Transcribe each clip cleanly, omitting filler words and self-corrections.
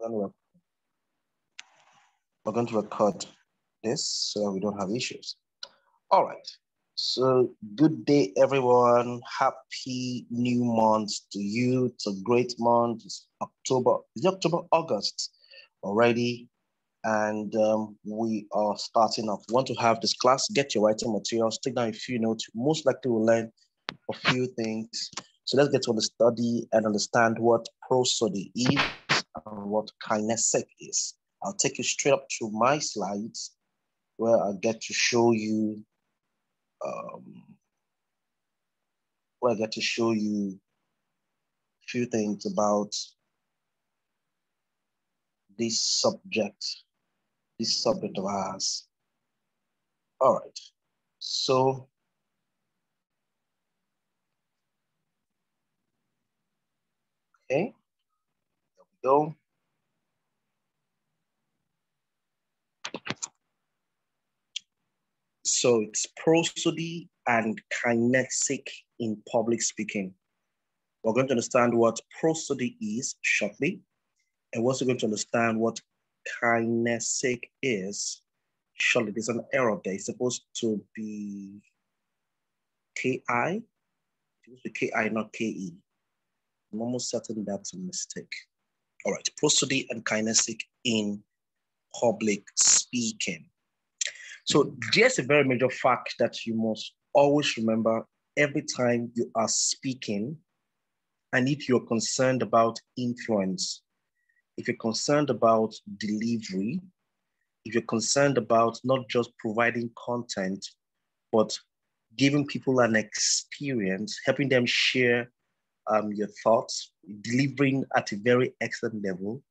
We're going to record this so we don't have issues. All right. So good day, everyone. Happy new month to you. It's a great month. It's October. It's October, August already. And we are starting off. Want to have this class, get your writing materials, take down a few notes. Most likely we'll learn a few things. So let's get to the study and understand what PROSODY is and what KINESIC is. I'll take you straight up to my slides where I get to show you a few things about this subject of ours. All right, so okay, there we go. So it's PROSODY and KINESIC in public speaking. We're going to understand what PROSODY is shortly, and we're also going to understand what KINESIC is shortly. There's an error there. It's supposed to be KI. It's supposed to be KI, not KE. I'm almost certain that's a mistake. All right, PROSODY and KINESIC in public speaking. So there's a very major fact that you must always remember every time you are speaking, and if you're concerned about influence, if you're concerned about delivery, if you're concerned about not just providing content, but giving people an experience, helping them share your thoughts, delivering at a very excellent level,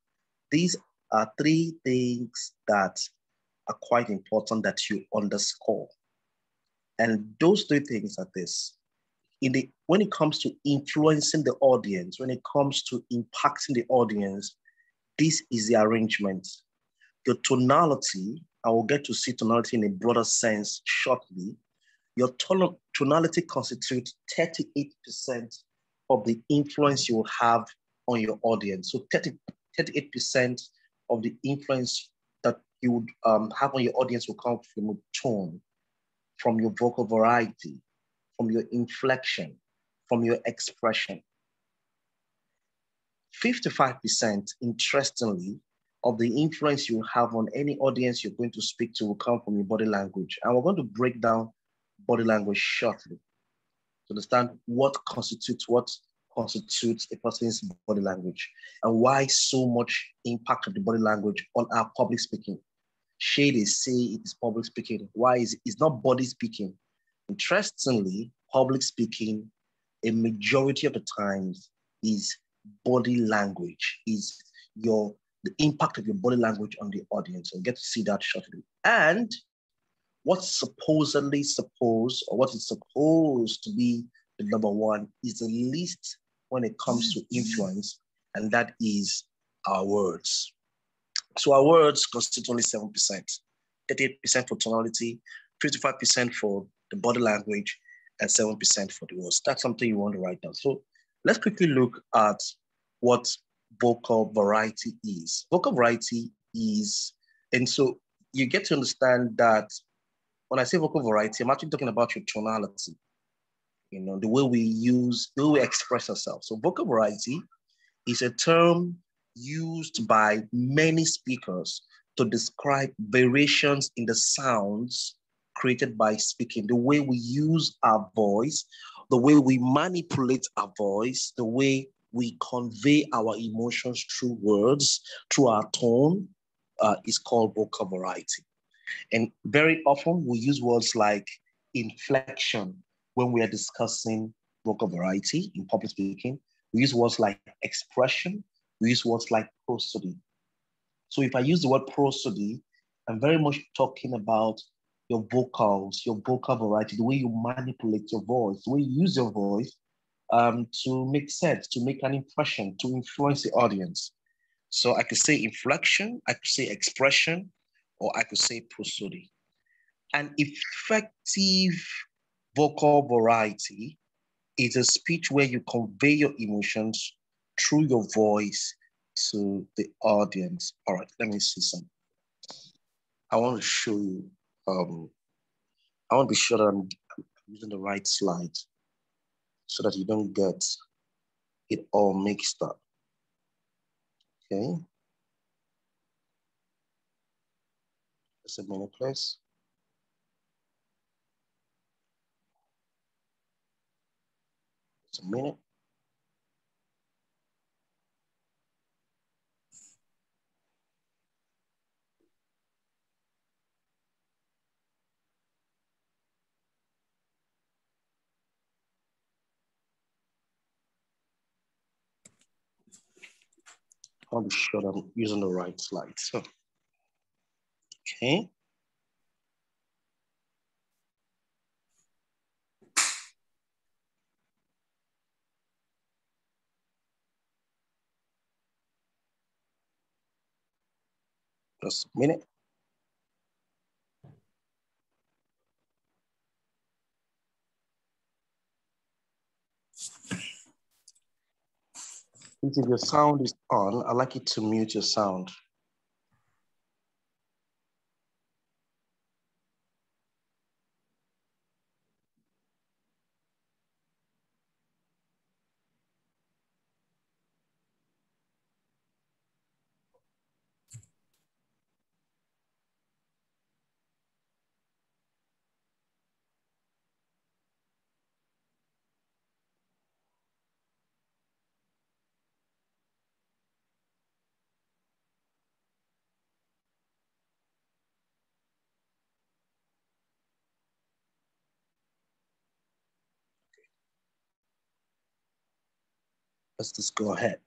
these are three things that are quite important that you underscore. And those three things are this. When it comes to influencing the audience, when it comes to impacting the audience, this is the arrangement. Your tonality, I will get to see tonality in a broader sense shortly. Your tonality constitutes 38% of the influence you will have on your audience. So 38% of the influence that you would have on your audience will come from your tone, from your vocal variety, from your inflection, from your expression. 55%, interestingly, of the influence you have on any audience you're going to speak to will come from your body language. And we're going to break down body language shortly to understand what constitutes a person's body language and why so much impact of the body language on our public speaking. They say it is public speaking. Why is it? It's not body speaking. Interestingly, public speaking, a majority of the times is body language, is the impact of your body language on the audience. We'll get to see that shortly. And what's supposedly supposed, or what is supposed to be the number one is the least when it comes to influence, and that is our words. So our words constitute only 7%, 38% for tonality, 55% for the body language, and 7% for the words. That's something you want to write down. So let's quickly look at what vocal variety is. Vocal variety is, and so you get to understand that when I say vocal variety, I'm actually talking about your tonality, the way we express ourselves. So vocal variety is a term used by many speakers to describe variations in the sounds created by speaking, the way we use our voice, the way we manipulate our voice, the way we convey our emotions through words, through our tone, is called vocal variety. And very often we use words like inflection when we are discussing vocal variety in public speaking. We use words like expression. We use words like prosody. So if I use the word prosody, I'm very much talking about your vocals, your vocal variety, the way you manipulate your voice, the way you use your voice to make sense, to make an impression, to influence the audience. So I could say inflection, I could say expression, or I could say prosody. An effective vocal variety is a speech where you convey your emotions through your voice to the audience. All right, let me see some. I want to show you, I want to be sure that I'm using the right slide so that you don't get it all mixed up. Okay. Just a minute, please. Just a minute. I want to be sure that I'm using the right slide. So, okay. Just a minute. If your sound is on, I'd like you to mute your sound. Let's just go ahead.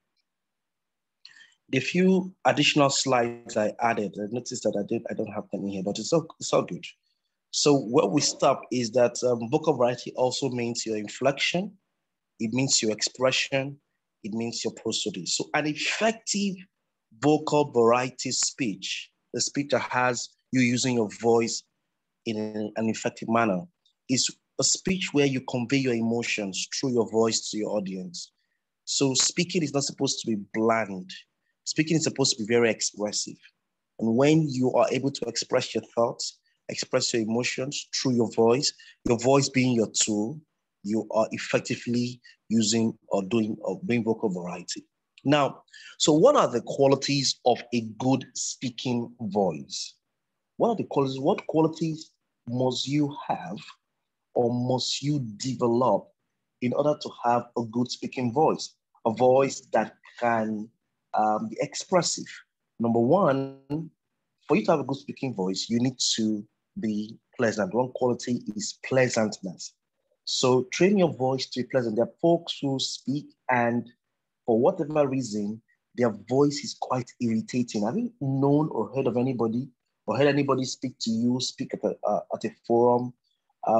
The few additional slides I added, I noticed that I don't have them in here, but it's all good. So where we stop is that vocal variety also means your inflection, it means your expression, it means your prosody. So an effective vocal variety speech, the speech that has you using your voice in an effective manner, is a speech where you convey your emotions through your voice to your audience. So speaking is not supposed to be bland. Speaking is supposed to be very expressive. And when you are able to express your thoughts, express your emotions through your voice being your tool, you are effectively using or doing vocal variety. Now, so what are the qualities of a good speaking voice? What are the qualities? What qualities must you have or must you develop in order to have a good speaking voice? A voice that can be expressive. Number one, for you to have a good speaking voice, you need to be pleasant. One quality is pleasantness. So train your voice to be pleasant. There are folks who speak and for whatever reason, their voice is quite irritating. Have you known or heard of anybody or heard anybody speak to you, speak at a forum,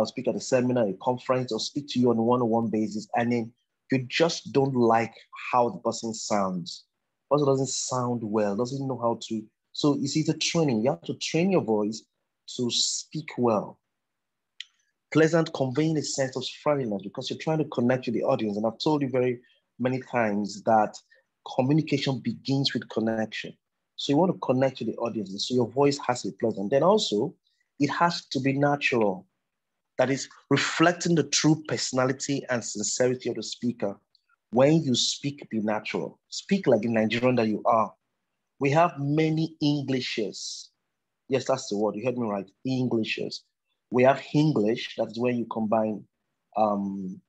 speak at a seminar, a conference, or speak to you on a one-on-one basis, and then you just don't like how the person sounds. The person doesn't sound well, doesn't know how to. So it's a training. You have to train your voice to speak well. Pleasant, conveying a sense of friendliness because you're trying to connect with the audience. And I've told you very many times that communication begins with connection. So you want to connect with the audience. So your voice has to be pleasant. Then also, it has to be natural. That is reflecting the true personality and sincerity of the speaker. When you speak, be natural. Speak like the Nigerian that you are. We have many Englishes. Yes, that's the word. You heard me right. Englishes. We have English. That's when you combine um,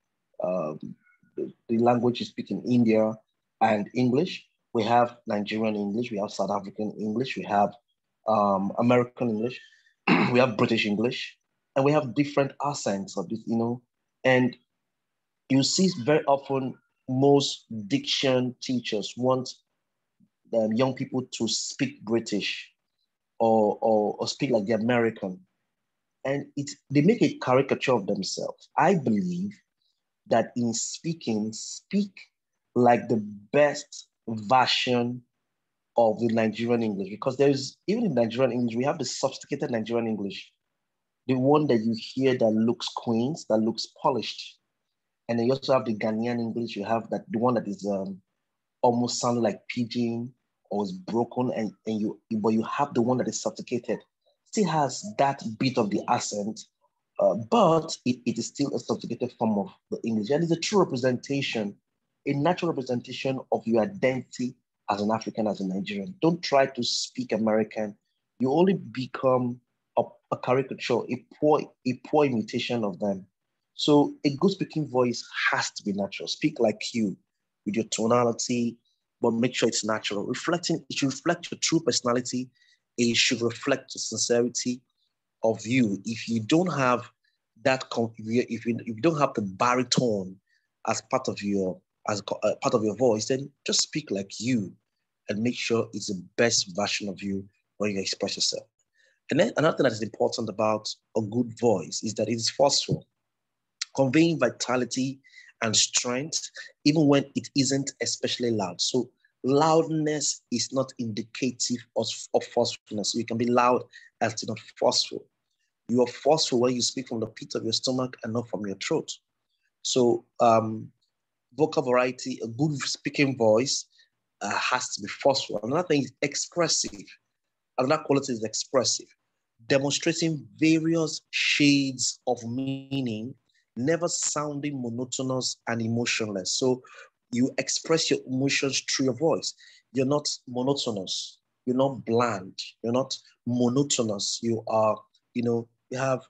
uh, the language you speak in India and English. We have Nigerian English. We have South African English. We have American English. We have British English. And we have different accents of this, and you see very often most diction teachers want young people to speak British or speak like the American. And they make a caricature of themselves. I believe that in speaking, speak like the best version of the Nigerian English, because there's, even in Nigerian English, we have the sophisticated Nigerian English, the one that you hear that looks quaint, that looks polished. And then you also have the Ghanaian English. You have that the one that is almost sounding like pigeon or is broken, but you have the one that is sophisticated, still has that bit of the accent, but it is still a sophisticated form of the English. And it's a true representation, a natural representation of your identity as an African, as a Nigerian. Don't try to speak American. You only become a caricature, a poor imitation of them. So a good speaking voice has to be natural. Speak like you with your tonality, but make sure it's natural. It should reflect your true personality. It should reflect the sincerity of you. If you don't have that, if you don't have the baritone as part of your part of your voice, then just speak like you and make sure it's the best version of you when you express yourself. And then another thing that is important about a good voice is that it is forceful, conveying vitality and strength, even when it isn't especially loud. So loudness is not indicative of forcefulness. You can be loud and still not forceful. You are forceful when you speak from the pit of your stomach and not from your throat. So vocal variety, a good speaking voice has to be forceful. Another thing is expressive. Another quality is expressive, demonstrating various shades of meaning, never sounding monotonous and emotionless. So you express your emotions through your voice. You're not monotonous. You're not bland. You're not monotonous. You are, you have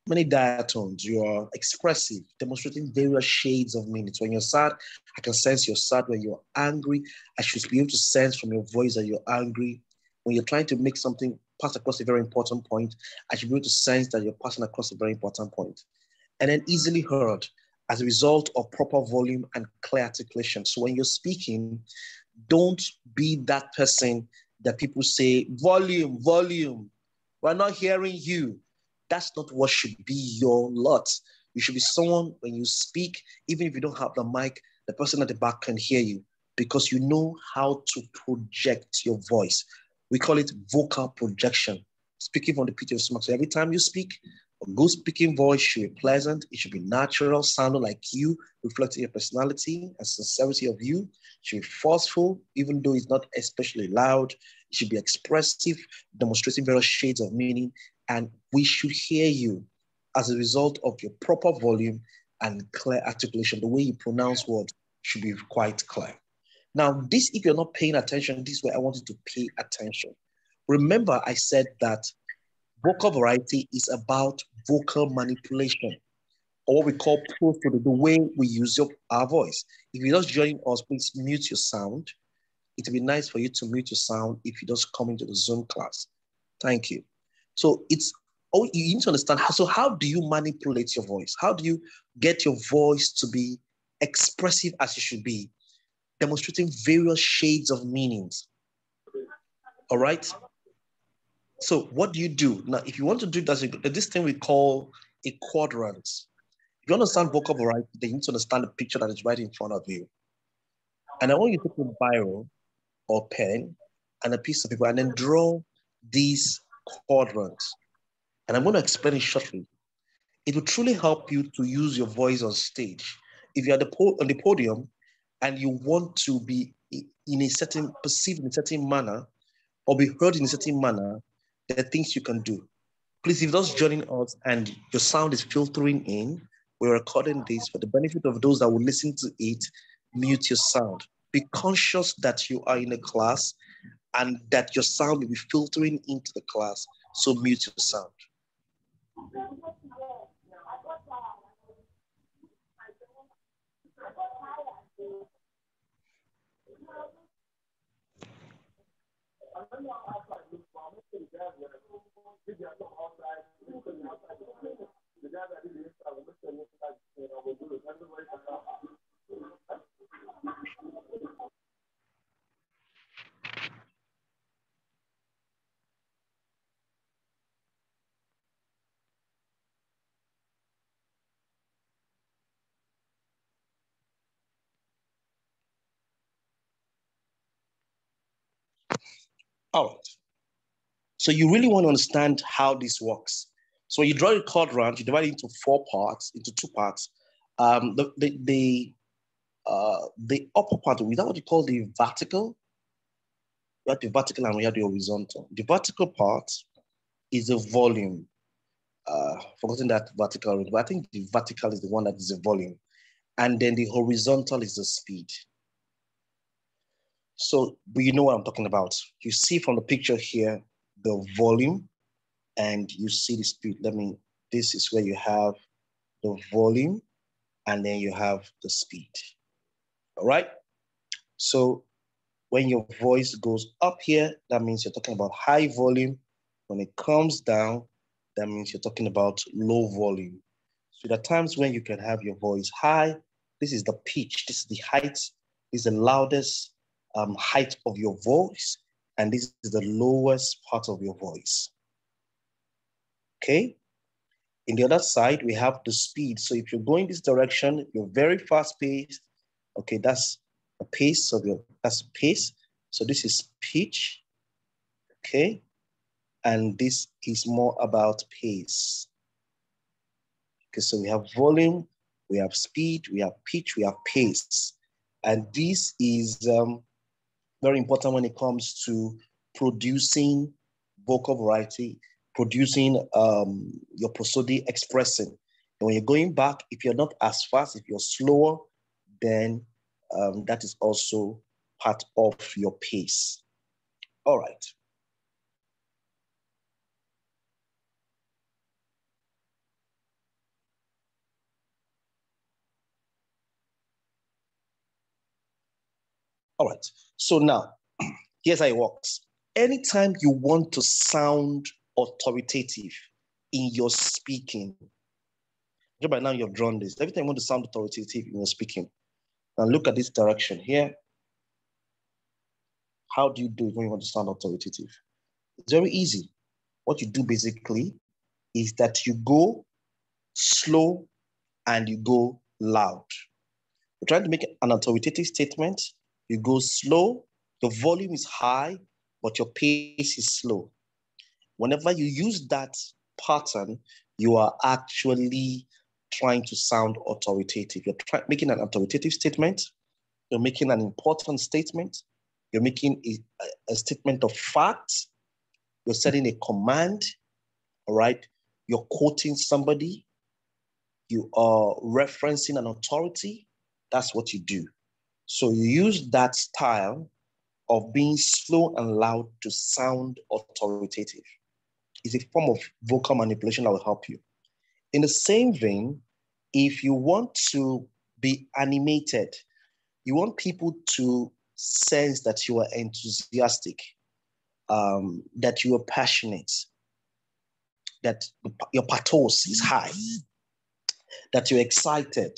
many diatones. You are expressive, demonstrating various shades of meaning. So when you're sad, I can sense you're sad. When you're angry, I should be able to sense from your voice that you're angry. When you're trying to make something pass across a very important point, I should be able to sense that you're passing across a very important point. And then easily heard as a result of proper volume and clear articulation. So when you're speaking, don't be that person that people say, volume, volume. We're not hearing you. That's not what should be your lot. You should be someone, when you speak, even if you don't have the mic, the person at the back can hear you because you know how to project your voice. We call it vocal projection, speaking from the pit of your stomach. So every time you speak, a good speaking voice should be pleasant. It should be natural, sounding like you, reflecting your personality and sincerity of you. It should be forceful, even though it's not especially loud. It should be expressive, demonstrating various shades of meaning. And we should hear you as a result of your proper volume and clear articulation. The way you pronounce words should be quite clear. Now, this, if you're not paying attention, this is where I want you to pay attention. Remember, I said that vocal variety is about vocal manipulation, or what we call prosody, the way we use our voice. If you're just joining us, please mute your sound. It would be nice for you to mute your sound if you just come into the Zoom class. Thank you. So you need to understand, so how do you manipulate your voice? How do you get your voice to be expressive as it should be, demonstrating various shades of meanings? All right? So what do you do? Now, if you want to do this thing we call a quadrant. If you understand vocal variety, then you need to understand the picture that is right in front of you. And I want you to take a biro or pen and a piece of paper and then draw these quadrants. And I'm going to explain it shortly. It will truly help you to use your voice on stage. If you're on the podium and you want to be perceived in a certain manner or be heard in a certain manner, there are things you can do. Please, if you're just joining us and your sound is filtering in, we're recording this for the benefit of those that will listen to it. Mute your sound. Be conscious that you are in a class and that your sound will be filtering into the class. So mute your sound. All right. So you really want to understand how this works. So you draw a quadrant, you divide it into 4 parts, into 2 parts. The the upper part, is that what you call the vertical? We have the vertical and we have the horizontal. The vertical part is the volume. Forgetting that vertical, but I think the vertical is the one that is the volume. And then the horizontal is the speed. So, but you know what I'm talking about. You see from the picture here, the volume, and you see the speed. This is where you have the volume, and then you have the speed. All right? So when your voice goes up here, that means you're talking about high volume. When it comes down, that means you're talking about low volume. So there are times when you can have your voice high. This is the pitch, this is the height, this is the loudest height of your voice, and this is the lowest part of your voice. Okay? In the other side, we have the speed. So if you're going this direction, you're very fast paced. Okay, that's a pace of that's pace. So this is pitch. Okay. And this is more about pace. Okay, so we have volume, we have speed, we have pitch, we have pace. And this is very important when it comes to producing vocal variety, producing your prosody, expressing. And when you're going back, if you're not as fast, if you're slower, then that is also part of your pace. All right. All right. So now, here's how it works. Anytime you want to sound authoritative in your speaking, by now you've drawn this. Every time you want to sound authoritative in your speaking, now look at this direction here. How do you do it when you want to sound authoritative? It's very easy. What you do basically is that you go slow and you go loud. You're trying to make an authoritative statement. You go slow, your volume is high, but your pace is slow. Whenever you use that pattern, you are actually trying to sound authoritative. You're making an authoritative statement. You're making an important statement. You're making a statement of facts. You're setting a command, all right? You're quoting somebody. You are referencing an authority. That's what you do. So you use that style of being slow and loud to sound authoritative. It's a form of vocal manipulation that will help you. In the same vein, if you want to be animated, you want people to sense that you are enthusiastic, that you are passionate, that your pathos is high, that you're excited.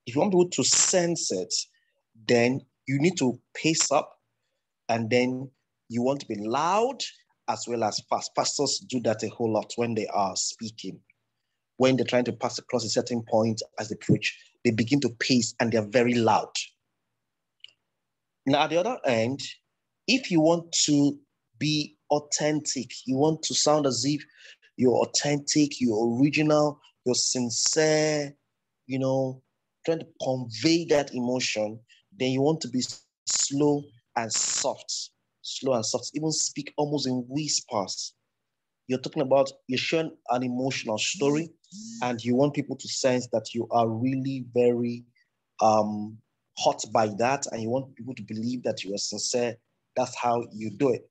If you want people to sense it, then you need to pace up, and then you want to be loud as well as fast. Pastors do that a whole lot when they are speaking. When they're trying to pass across a certain point as they preach, they begin to pace and they're very loud. Now, at the other end, if you want to be authentic, you want to sound as if you're authentic, you're original, you're sincere, you know, trying to convey that emotion, then you want to be slow and soft. Slow and soft. Even speak almost in whispers. You're talking about, you're sharing an emotional story, and you want people to sense that you are really very hot by that, and you want people to believe that you are sincere. That's how you do it.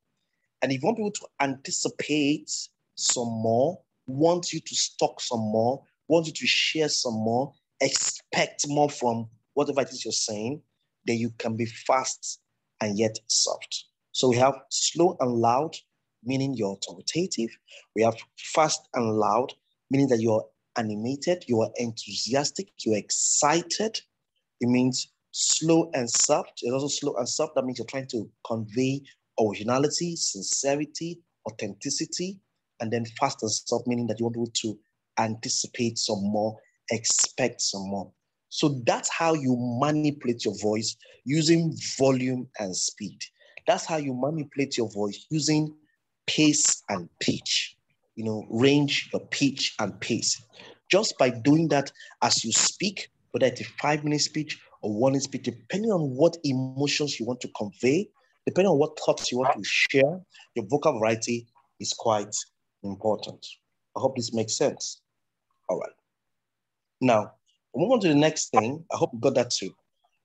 And if you want people to anticipate some more, want you to stock some more, want you to share some more, expect more from whatever it is you're saying, then you can be fast and yet soft. So we have slow and loud, meaning you're authoritative. We have fast and loud, meaning that you're animated, you are enthusiastic, you're excited. It means slow and soft. It's also slow and soft. That means you're trying to convey originality, sincerity, authenticity. And then fast and soft, meaning that you want people to anticipate some more, expect some more. So that's how you manipulate your voice using volume and speed. That's how you manipulate your voice using pace and pitch. You know, range your pitch and pace. Just by doing that as you speak, whether it's a 5-minute speech a warning speech, depending on what emotions you want to convey, depending on what thoughts you want to share, your vocal variety is quite important. I hope this makes sense. All right. Now, we'll move on to the next thing. I hope you got that too.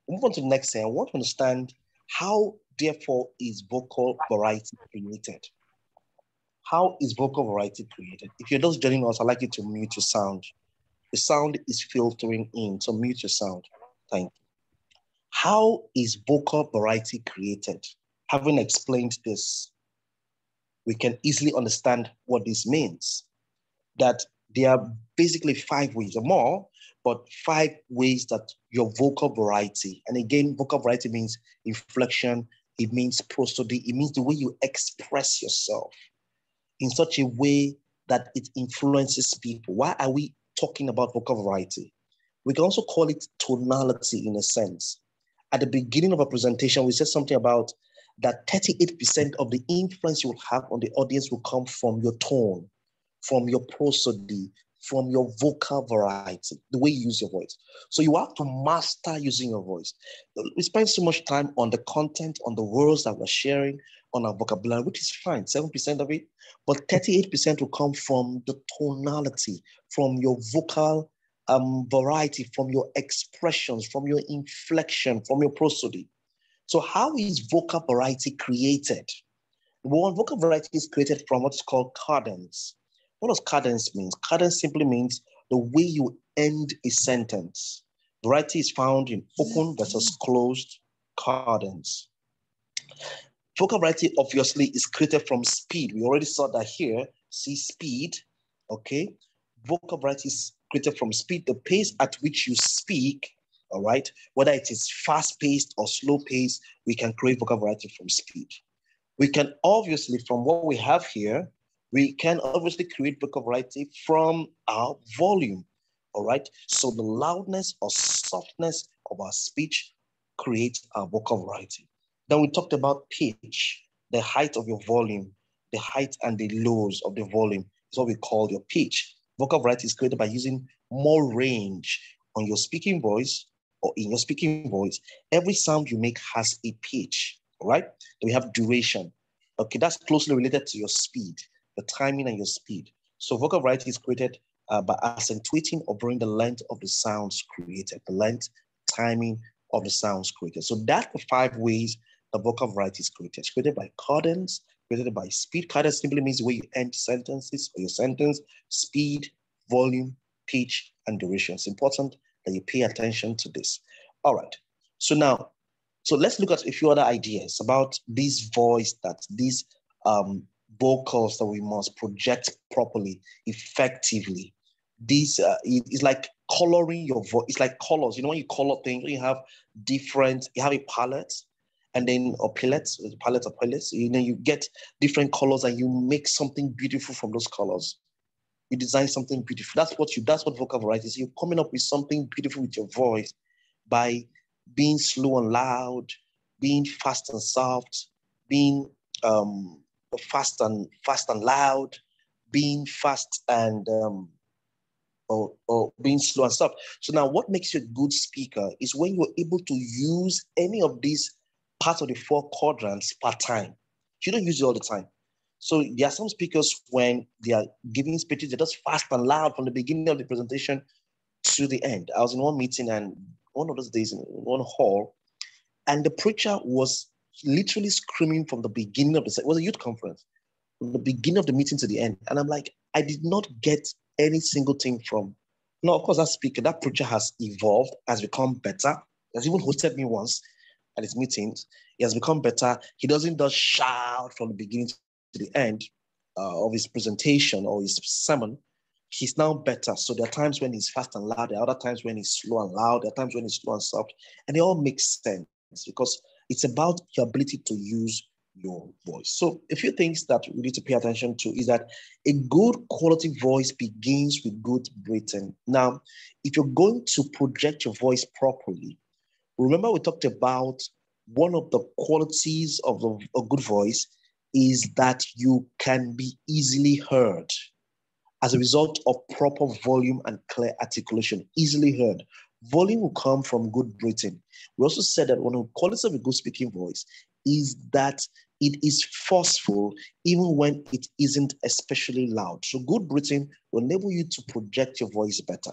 We'll move on to the next thing. I want to understand how, therefore, is vocal variety created? How is vocal variety created? If you're just joining us, I'd like you to mute your sound. The sound is filtering in, so mute your sound. Thank you. How is vocal variety created? Having explained this, we can easily understand what this means. That there are basically 5 ways or more, but 5 ways that your vocal variety, and again, vocal variety means inflection, it means prosody, it means the way you express yourself in such a way that it influences people. Why are we talking about vocal variety? We can also call it tonality in a sense. At the beginning of a presentation, we said something about that 38% of the influence you will have on the audience will come from your tone, from your prosody, from your vocal variety, the way you use your voice. So you have to master using your voice. We spend so much time on the content, on the words that we're sharing, on our vocabulary, which is fine, 7% of it, but 38% will come from the tonality, from your vocal variety, from your expressions, from your inflection, from your prosody. So how is vocal variety created? One, vocal variety is created from what's called cadence. What does cadence mean? Cadence simply means the way you end a sentence. Variety is found in open versus closed cadence. Vocal variety obviously is created from speed. We already saw that here. See speed, okay? Vocal variety is created from speed, the pace at which you speak, all right? Whether it is fast-paced or slow-paced, we can create vocal variety from speed. We can obviously, from what we have here, we can obviously create vocal variety from our volume, all right? So the loudness or softness of our speech creates our vocal variety. Then we talked about pitch, the height of your volume, the height and the lows of the volume is what we call your pitch. Vocal variety is created by using more range on your speaking voice or in your speaking voice. Every sound you make has a pitch, all right? Then we have duration. Okay, that's closely related to your speed, the timing and your speed. So vocal variety is created by accentuating or varying the length of the sounds created, the length, timing of the sounds created. So that's the 5 ways the vocal variety is created. It's created by cadence, created by speed. Cadence simply means the way you end sentences or your sentence, speed, volume, pitch, and duration. It's important that you pay attention to this. All right. So now, let's look at a few other ideas about this voice, that these vocals that we must project properly, effectively. This is like coloring your voice. It's like colors. You know, when you color things, when you have a palette, and then or palettes, you know, you get different colors and you make something beautiful from those colors. You design something beautiful. That's what vocal variety is. You're coming up with something beautiful with your voice by being slow and loud, being fast and soft, being fast and loud, being fast and or being slow and soft. So now what makes you a good speaker is when you're able to use any of these parts of the 4 quadrants per time. You don't use it all the time. So there are some speakers, when they are giving speeches, they're just fast and loud from the beginning of the presentation to the end. I was in one meeting, and one of those days in one hall, and the preacher was literally screaming from the beginning of it was a youth conference, from the beginning of the meeting to the end. And I'm like, I did not get any single thing from. No, of course, that preacher has evolved, has become better. He has even hosted me once at his meetings. He has become better. He doesn't just shout from the beginning to the end of his presentation or his sermon. He's now better. So there are times when he's fast and loud. There are other times when he's slow and loud. There are times when he's slow and soft. And it all makes sense because it's about your ability to use your voice. So a few things that we need to pay attention to is that a good quality voice begins with good breathing. Now, if you're going to project your voice properly, remember we talked about one of the qualities of a good voice is that you can be easily heard as a result of proper volume and clear articulation, easily heard. Volume will come from good breathing. We also said that one of the qualities of a good speaking voice is that it is forceful even when it isn't especially loud. So good breathing will enable you to project your voice better.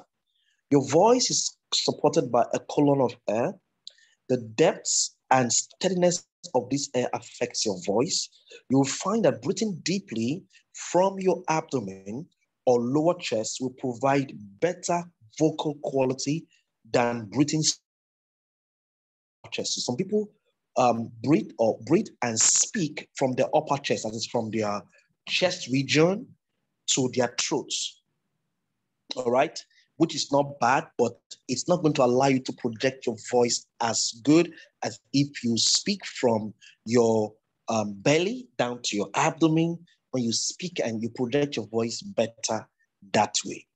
Your voice is supported by a column of air. The depths and steadiness of this air affects your voice. You will find that breathing deeply from your abdomen or lower chest will provide better vocal quality than breathing chest. So some people breathe and speak from their upper chest, that is from their chest region to their throats. All right, which is not bad, but it's not going to allow you to project your voice as good as if you speak from your belly down to your abdomen. When you speak and you project your voice better that way.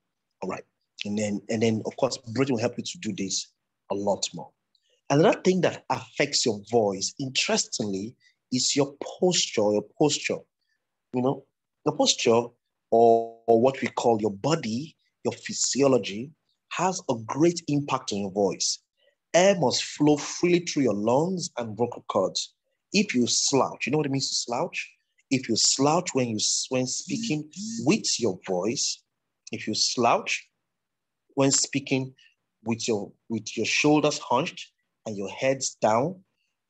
All right, and then of course, breathing will help you to do this a lot more. Another thing that affects your voice, interestingly, is your posture. Your posture, your posture, or what we call your body, your physiology, has a great impact on your voice. Air must flow freely through your lungs and vocal cords. If you slouch, you know what it means to slouch? If you slouch when speaking with your voice, if you slouch when speaking with your shoulders hunched and your heads down,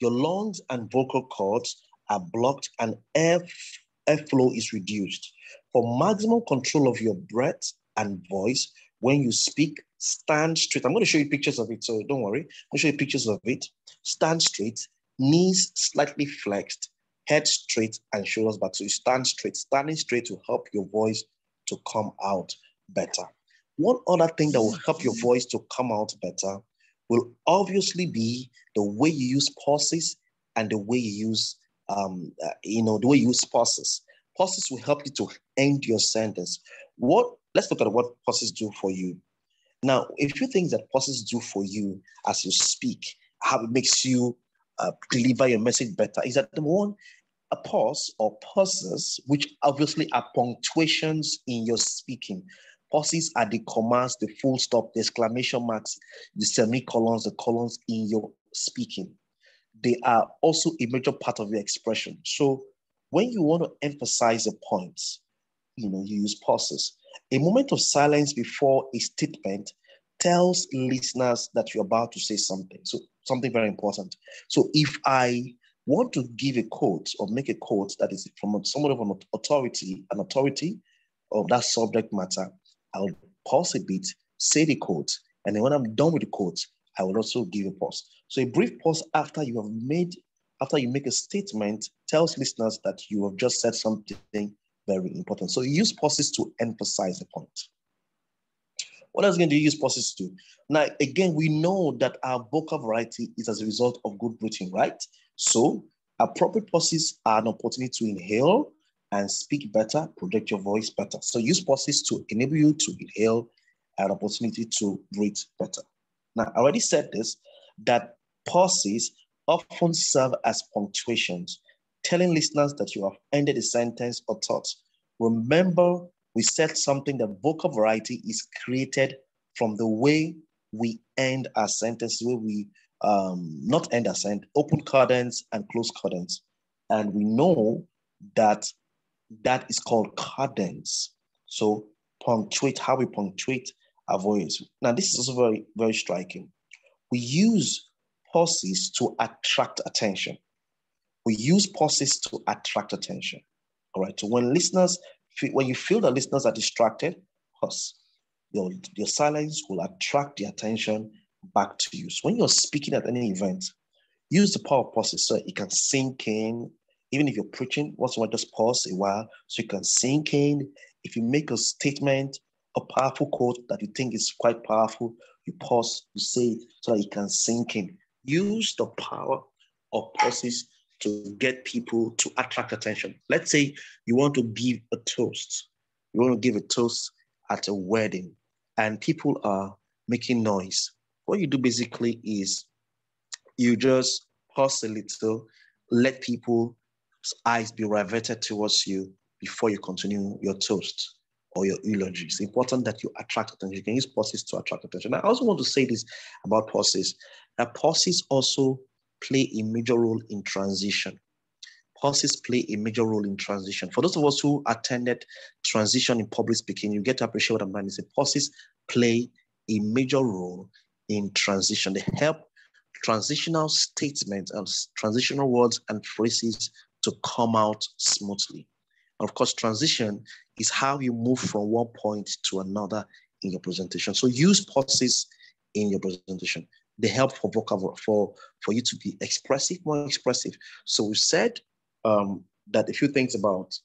your lungs and vocal cords are blocked and airflow is reduced. For maximum control of your breath and voice, when you speak, stand straight. I'm going to show you pictures of it, so don't worry. I'm going to show you pictures of it. Stand straight, knees slightly flexed, head straight, and shoulders back. So you stand straight. Standing straight will help your voice to come out better. One other thing that will help your voice to come out better will obviously be the way you use pauses and the way you use, the way you use pauses. Pauses will help you to end your sentence. Let's look at what pauses do for you. Now, a few things that pauses do for you as you speak, how it makes you deliver your message better, is that number one, a pause or pauses, which obviously are punctuations in your speaking. Pauses are the commas, the full stop, the exclamation marks, the semicolons, the colons in your speaking. They are also a major part of your expression. So when you want to emphasize a point, you use pauses. A moment of silence before a statement tells listeners that you're about to say something. So something very important. So if I want to give a quote or make a quote that is from someone of an authority of that subject matter, I'll pause a bit, say the quote, and then when I'm done with the quote, I will also give a pause. So a brief pause after you make a statement tells listeners that you have just said something very important. So you use pauses to emphasize the point. What else do you use pauses to do? Now, again, we know that our vocal variety is as a result of good breathing, right? So appropriate pauses are an opportunity to inhale and speak better, project your voice better. So use pauses to enable you to inhale an opportunity to breathe better. Now, I already said this, that pauses often serve as punctuations, telling listeners that you have ended a sentence or thought. Remember, we said something that vocal variety is created from the way we end our sentences, where we not end our sentence, open cadence and close cadence. And we know that is called cadence. So how we punctuate our voice. Now, this is also very, very striking. We use pauses to attract attention. We use pauses to attract attention. All right. So when you feel that listeners are distracted, pause. Your silence will attract the attention back to you. So when you're speaking at any event, use the power of pauses so it can sink in. Even if you're preaching, once in a while, just pause a while so you can sink in. If you make a statement, a powerful quote that you think is quite powerful, you pause, you say it so that it can sink in. Use the power of pauses to get people to attract attention. Let's say you want to give a toast. You want to give a toast at a wedding and people are making noise. What you do basically is you just pause a little, let people's eyes be riveted towards you before you continue your toast. or your eulogy. It's important that you attract attention. You can use pauses to attract attention. I also want to say this about pauses, that pauses also play a major role in transition. Pauses play a major role in transition. For those of us who attended transition in public speaking, you get to appreciate what I'm trying to say. Pauses play a major role in transition. They help transitional statements and transitional words and phrases to come out smoothly. And of course, transition is how you move from one point to another in your presentation. So use pauses in your presentation. They help for vocabulary, for you to be expressive, more expressive. So we said that a few things about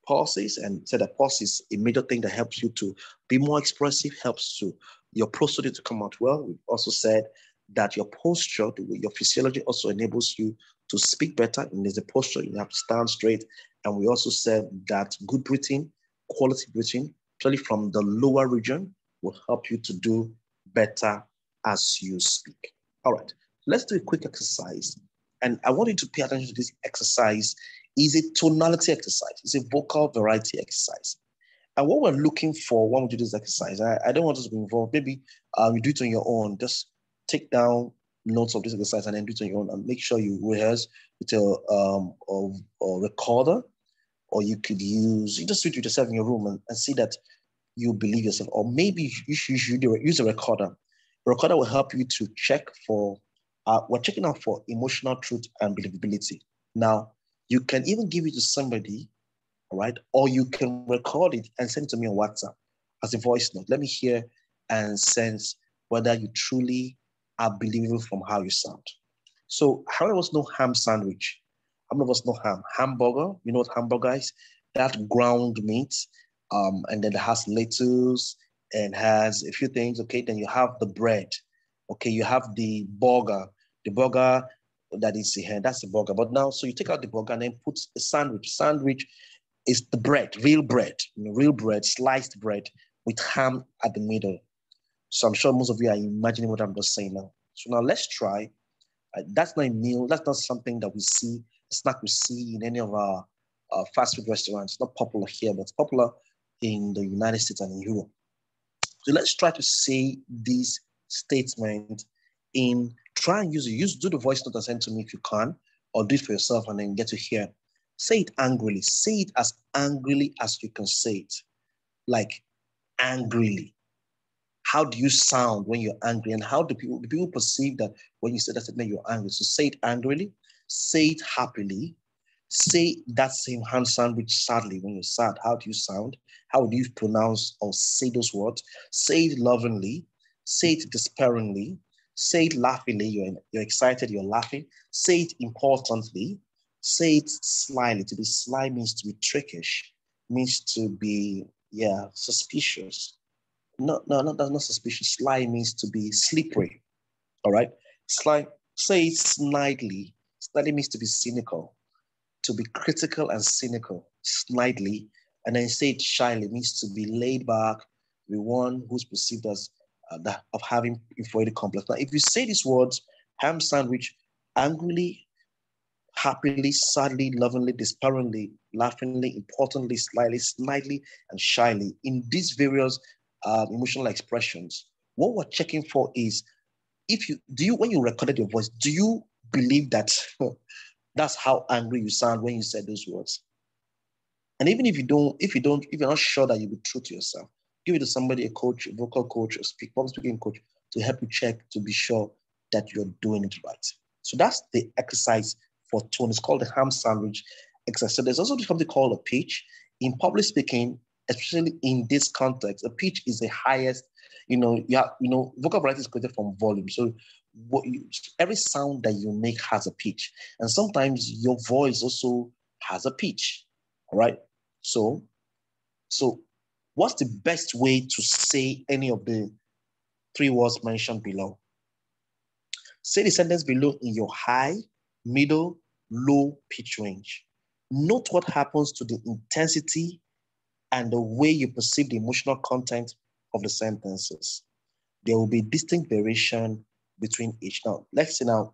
pauses, and said that pause is a major thing that helps you to be more expressive, helps to your prosody to come out well. We also said that your posture, your physiology also enables you to speak better. And there's a posture, you have to stand straight. And we also said that good breathing, quality breathing, especially from the lower region, will help you to do better as you speak. All right, let's do a quick exercise. And I want you to pay attention to this exercise. Is a tonality exercise. It's a vocal variety exercise. And what we're looking for when we do this exercise, I don't want us to be involved. Maybe you do it on your own. Just take down notes of this exercise and then do it on your own, and make sure you rehearse with a recorder, or you could use, you just do it with yourself in your room and see that you believe yourself. Or maybe you should use a recorder. A recorder will help you to check for, we're checking out for emotional truth and believability. Now, you can even give it to somebody, all right? Or you can record it and send it to me on WhatsApp as a voice note. Let me hear and sense whether you truly are believable from how you sound. So how many of us know ham sandwich? How many of us know ham? Hamburger, you know what hamburger is? That ground meat, and then it has lettuce and has a few things, okay? Then you have the bread, okay? You have the burger that is here, that's the burger. But now, so you take out the burger and then put a sandwich. Sandwich is the bread, real bread, sliced bread with ham at the middle. So I'm sure most of you are imagining what I'm just saying now. So now let's try. That's not a meal. That's not something that we see, a snack we see in any of our fast food restaurants. It's not popular here, but it's popular in the United States and in Europe. So let's try to say this statement in, try and do the voice note and send to me if you can, or do it for yourself and then get to hear. Say it angrily. Say it as angrily as you can say it. Like angrily. How do you sound when you're angry? And how do people perceive that when you say that statement, you're angry? So say it angrily, say it happily, say that same hand sandwich sadly when you're sad. How do you sound? How do you pronounce or say those words? Say it lovingly, say it despairingly, say it laughingly, you're excited, you're laughing. Say it importantly, say it slyly. To be sly means to be trickish, means to be, suspicious. No, that's not suspicious. Sly means to be slippery. All right. Sly, say it snidely. Snidely means to be cynical, to be critical and cynical, snidely. And then say it shyly means to be laid back, to be one who's perceived as of having inferiority complex. Now, if you say these words, ham sandwich, angrily, happily, sadly, lovingly, despairingly, laughingly, importantly, slyly, snidely, and shyly, in these various emotional expressions, what we're checking for is, when you recorded your voice, do you believe that that's how angry you sound when you said those words? And even if you're not sure that you'll be true to yourself, give it to somebody, a coach, a vocal coach, a public speaking coach, to help you check to be sure that you're doing it right. So that's the exercise for tone. It's called the ham sandwich exercise. So there's also something called a pitch. In public speaking, especially in this context, a pitch is the highest, vocal variety is created from volume. So every sound that you make has a pitch. And sometimes your voice also has a pitch, all right? So what's the best way to say any of the 3 words mentioned below? Say the sentence below in your high, middle, low pitch range. Note what happens to the intensity and the way you perceive the emotional content of the sentences. There will be distinct variation between each. Now, let's say now,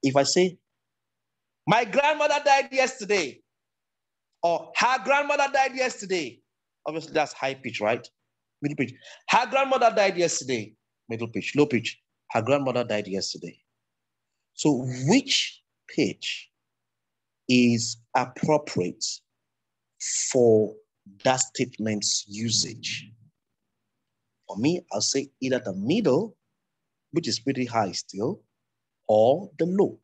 if I say, my grandmother died yesterday, Or her grandmother died yesterday. Obviously, that's high pitch, right? Middle pitch. Her grandmother died yesterday. Middle pitch. Low pitch. Her grandmother died yesterday. So which pitch is appropriate for that statement's usage? For me, I'll say either the middle, which is pretty high still, or the low.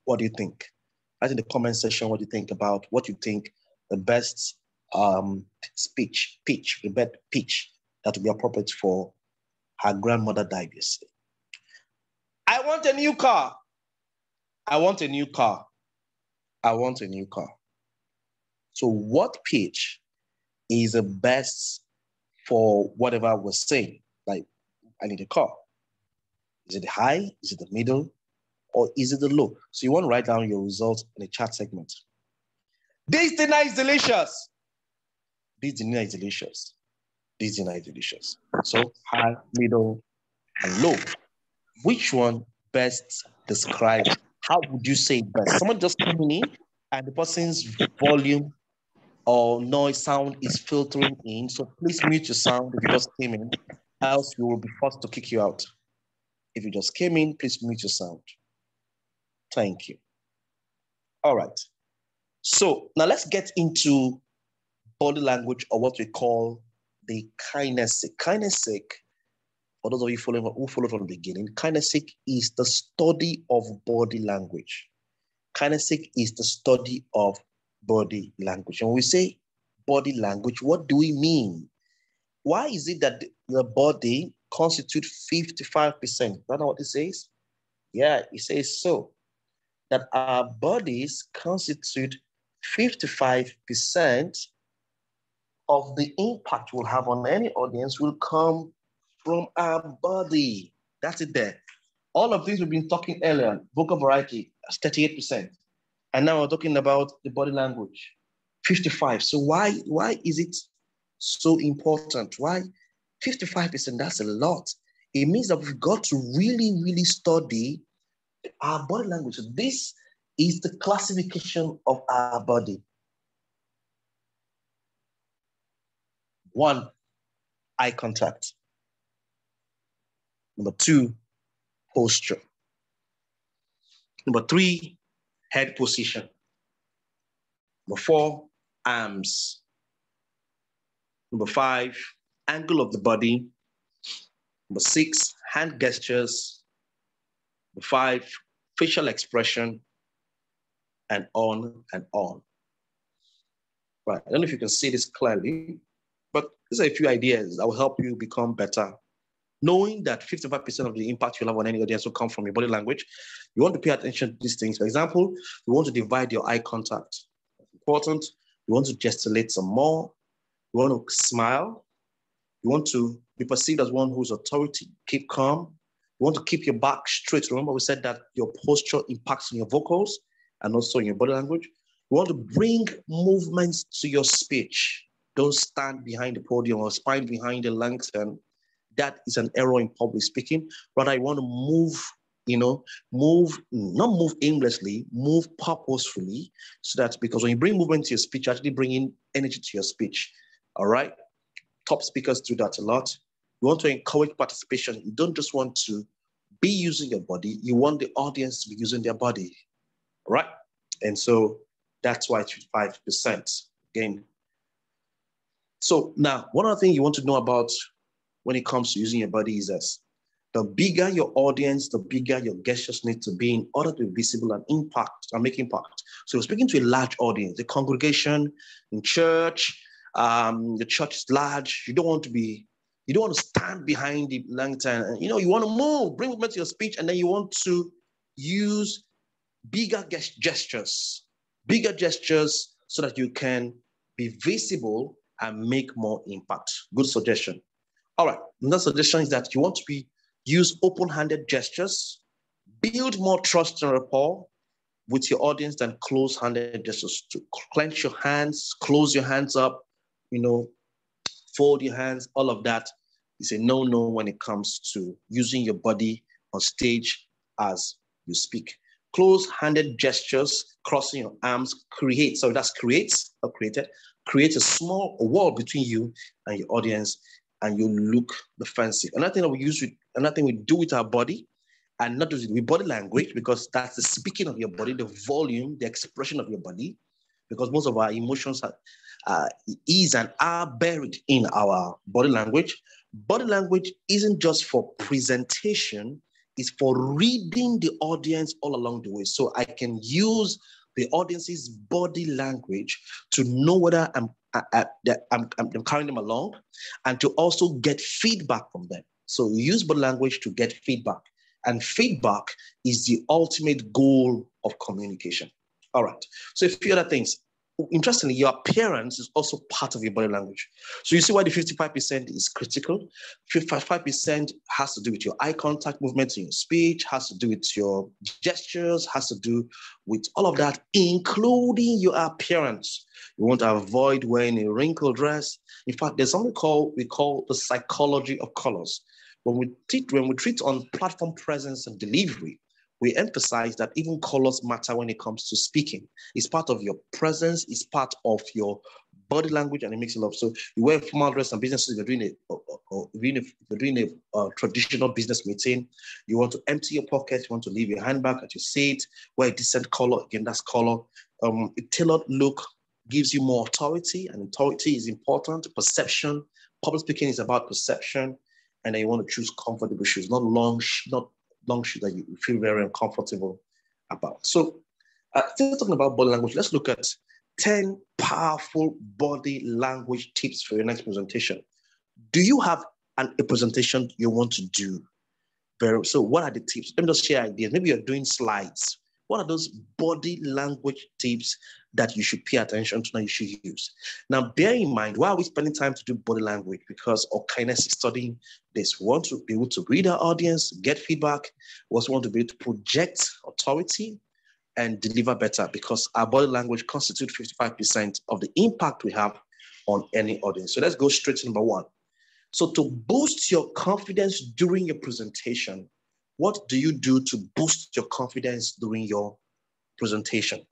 What do you think? Write in the comment section what you think about what you think the best pitch that would be appropriate for her grandmother died yesterday. I want a new car. I want a new car. I want a new car. So what pitch is the best for whatever we're saying? Like, I need a car. Is it high? Is it the middle? Or is it the low? So you want to write down your results in the chat segment. This dinner is delicious. This dinner is delicious. This dinner is delicious. So high, middle, and low. Which one best describes? How would you say it best? Someone just coming in and the person's volume or noise sound is filtering in. So please mute your sound if you just came in, else we will be forced to kick you out. If you just came in, please mute your sound. Thank you. All right. So now let's get into body language, or what we call the KINESIC. KINESIC, for those of you who followed from the beginning, KINESIC is the study of body language. KINESIC is the study of body language. And when we say body language, what do we mean? Why is it that the body constitutes 55%? That's not what it says? Yeah, it says so. That our bodies constitute 55% of the impact we'll have on any audience will come from our body. That's it there. All of things we've been talking earlier, vocal variety, that's 38%. And now we're talking about the body language, 55. So why is it so important? Why 55%? That's a lot. It means that we've got to really, really study our body language. So this is the classification of our body. 1, eye contact. Number 2, posture. Number 3, head position. Number 4, arms. Number 5, angle of the body. Number 6, hand gestures. Number 5, facial expression, and on and on. Right, I don't know if you can see this clearly, but these are a few ideas that will help you become better. Knowing that 55% of the impact you'll have on any audience will come from your body language, you want to pay attention to these things. For example, you want to divide your eye contact. That's important. You want to gesticulate some more. You want to smile. You want to be perceived as one who's authority. Keep calm. You want to keep your back straight. Remember we said that your posture impacts on your vocals and also in your body language. You want to bring movements to your speech. Don't stand behind the podium or spine behind the lantern. That is an error in public speaking. Rather, you want to move, not move aimlessly, move purposefully, so that because when you bring movement to your speech, you actually bring in energy to your speech. All right? Top speakers do that a lot. You want to encourage participation. You don't just want to be using your body. You want the audience to be using their body. All right? And so that's why it's 5%. Again. So now, one other thing you want to know about when it comes to using your body is this. The bigger your audience, the bigger your gestures need to be in order to be visible and impact and make impact. So you're speaking to a large audience, the congregation in church, the church is large. You don't want to stand behind the lantern. You want to move, bring movement to your speech, and then you want to use bigger gestures so that you can be visible and make more impact. Good suggestion. All right, another suggestion is that you want to use open-handed gestures, build more trust and rapport with your audience than close-handed gestures. To clench your hands, close your hands up, fold your hands, all of that is a no-no when it comes to using your body on stage as you speak. Close-handed gestures, crossing your arms, creates a small wall between you and your audience, and you look defensive. Another thing we do with our body, and not just with body language, because that's the speaking of your body, the volume, the expression of your body, because most of our emotions is and are buried in our body language. Body language isn't just for presentation, it's for reading the audience all along the way. So I can use the audience's body language to know whether I'm carrying them along, and to also get feedback from them. So we use body language to get feedback. And feedback is the ultimate goal of communication. All right. So a few other things. Interestingly, your appearance is also part of your body language. So you see why the 55% is critical. 55% has to do with your eye contact movements in your speech, has to do with your gestures, has to do with all of that, including your appearance. You want to avoid wearing a wrinkled dress. In fact, there's something we call the psychology of colors. When we treat on platform presence and delivery, we emphasize that even colors matter when it comes to speaking. It's part of your presence, it's part of your body language, and it makes it up. So you wear formal dress and businesses, if you're doing a traditional business meeting, you want to empty your pockets, you want to leave your handbag at your seat, wear a decent color, again, that's color. A tailored look gives you more authority, and authority is important. Perception, public speaking is about perception, and then you want to choose comfortable shoes, not long shoes that you feel very uncomfortable about. So still talking about body language, let's look at 10 powerful body language tips for your next presentation. Do you have a presentation you want to do? So what are the tips? Let me just share ideas. Maybe you're doing slides. What are those body language tips that you should pay attention to and you should use? Now, bear in mind, why are we spending time to do body language? Because of KINESIC studying this. We want to be able to read our audience, get feedback. We also want to be able to project authority and deliver better, because our body language constitutes 55% of the impact we have on any audience. So let's go straight to number one. So to boost your confidence during your presentation, what do you do to boost your confidence during your presentation?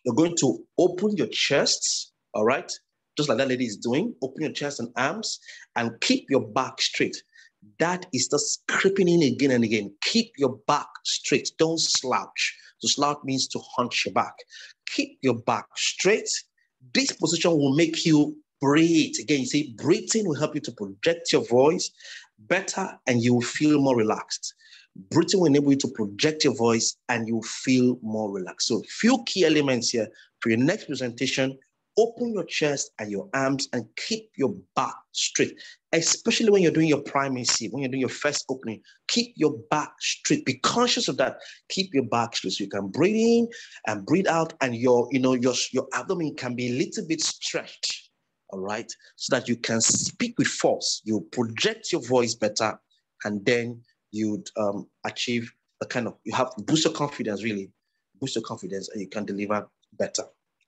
You're going to open your chest, all right? Just like that lady is doing. Open your chest and arms and keep your back straight. That is just creeping in again and again. Keep your back straight. Don't slouch. To slouch means to hunch your back. Keep your back straight. This position will make you breathe. Again, you see, breathing will help you to project your voice better and you will feel more relaxed. Breathing will enable you to project your voice and you feel more relaxed. So a few key elements here for your next presentation. Open your chest and your arms and keep your back straight, especially when you're doing your primacy, when you're doing your first opening. Keep your back straight. Be conscious of that. Keep your back straight so you can breathe in and breathe out, and your abdomen can be a little bit stretched, all right, so that you can speak with force. You project your voice better, and then you'd achieve the kind of, you have to boost your confidence, really boost your confidence, and you can deliver better.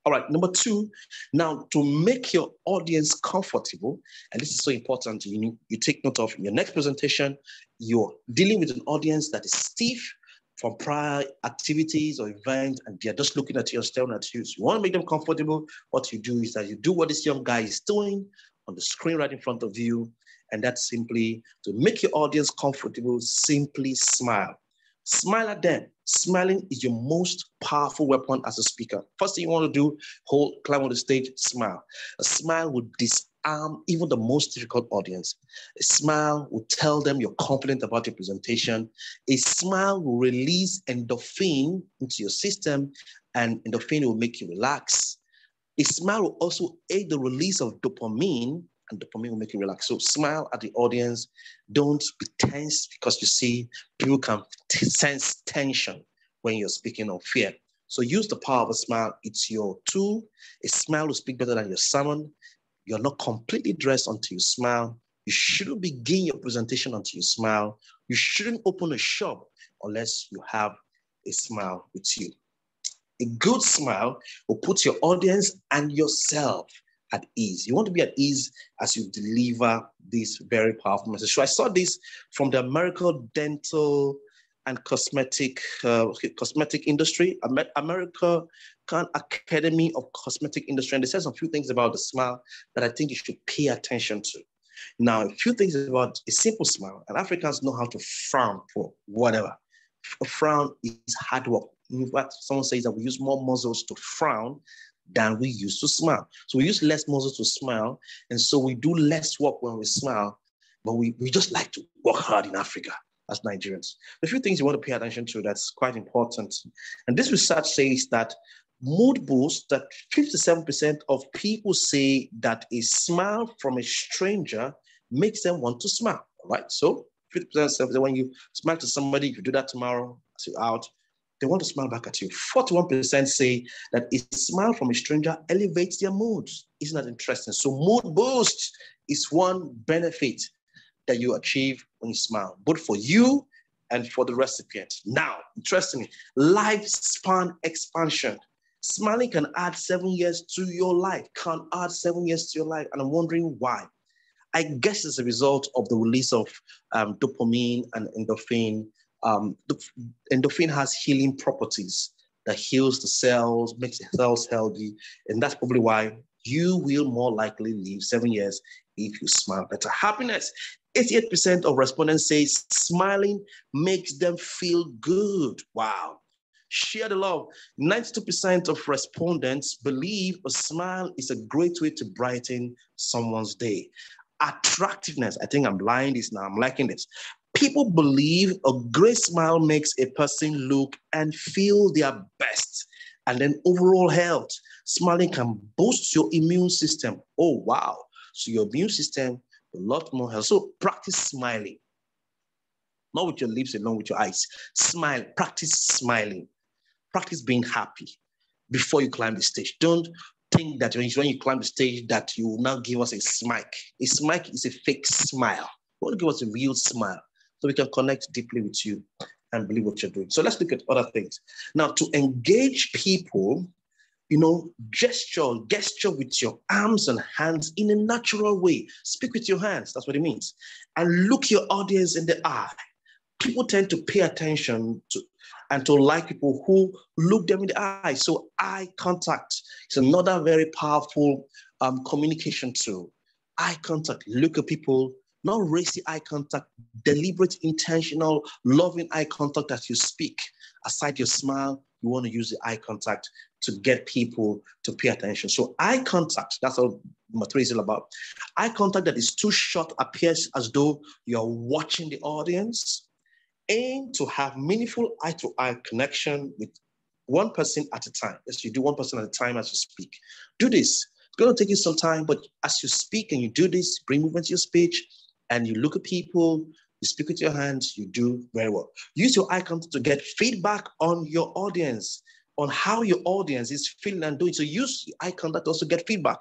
All right, number two, now to make your audience comfortable, and this is so important, you take note of in your next presentation, you're dealing with an audience that is stiff from prior activities or events, and they're just looking at you and staring at you. So you want to make them comfortable. What you do is that you do what this young guy is doing on the screen right in front of you, and that's simply to make your audience comfortable, simply smile. Smile at them. Smiling is your most powerful weapon as a speaker. First thing you want to do, climb on the stage, smile. A smile will disarm even the most difficult audience. A smile will tell them you're confident about your presentation. A smile will release endorphin into your system, and endorphin will make you relax. A smile will also aid the release of dopamine, and dopamine will make you relax. So smile at the audience. Don't be tense, because you see, people can sense tension when you're speaking or fear. So use the power of a smile. It's your tool. A smile will speak better than your sermon. You're not completely dressed until you smile. You shouldn't begin your presentation until you smile. You shouldn't open a shop unless you have a smile with you. A good smile will put your audience and yourself at ease. You want to be at ease as you deliver this very powerful message. So I saw this from the American Dental and cosmetic industry, American Academy of Cosmetic Industry, and they says a few things about the smile that I think you should pay attention to. Now, a few things about a simple smile, and Africans know how to frown for whatever. A frown is hard work. In fact, someone says that we use more muscles to frown than we use to smile. So we use less muscles to smile, and so we do less work when we smile, but we just like to work hard in Africa as Nigerians. A few things you want to pay attention to that's quite important. And this research says that mood boost, that 57% of people say that a smile from a stranger makes them want to smile, right? So 50% of when you smile to somebody, if you do that tomorrow, as you're out, they want to smile back at you. 41% say that a smile from a stranger elevates their mood. Isn't that interesting? So mood boost is one benefit that you achieve when you smile, both for you and for the recipient. Now, interestingly, lifespan expansion. Smiling can add 7 years to your life, can add 7 years to your life. And I'm wondering why. I guess it's a result of the release of dopamine and endorphin. Endorphin has healing properties that heals the cells, makes the cells healthy. And that's probably why you will more likely live 7 years if you smile better. Happiness. 88% of respondents say smiling makes them feel good. Wow. Share the love. 92% of respondents believe a smile is a great way to brighten someone's day. Attractiveness. I think I'm lying this now. I'm liking this. People believe a great smile makes a person look and feel their best. And then overall health. Smiling can boost your immune system. Oh, wow. So your immune system, a lot more health. So practice smiling. Not with your lips alone, with your eyes. Smile. Practice smiling. Practice being happy before you climb the stage. Don't think that when you climb the stage that you will now give us a smile. A smile is a fake smile. You want to give us a real smile so we can connect deeply with you and believe what you're doing. So let's look at other things. Now, to engage people, gesture with your arms and hands in a natural way. Speak with your hands. That's what it means. And look your audience in the eye. People tend to pay attention to and to like people who look them in the eye. So eye contact is another very powerful communication tool. Eye contact, look at people, not racy eye contact, deliberate, intentional, loving eye contact as you speak. Aside your smile, you want to use the eye contact to get people to pay attention. So eye contact, that's what material is all about. Eye contact that is too short appears as though you're watching the audience. Aim to have meaningful eye-to-eye connection with one person at a time. Yes, you do one person at a time as you speak. Do this. It's going to take you some time, but as you speak and you do this, bring movement to your speech, and you look at people, you speak with your hands, you do very well. Use your eye contact to get feedback on your audience, on how your audience is feeling and doing. So use eye contact to also get feedback.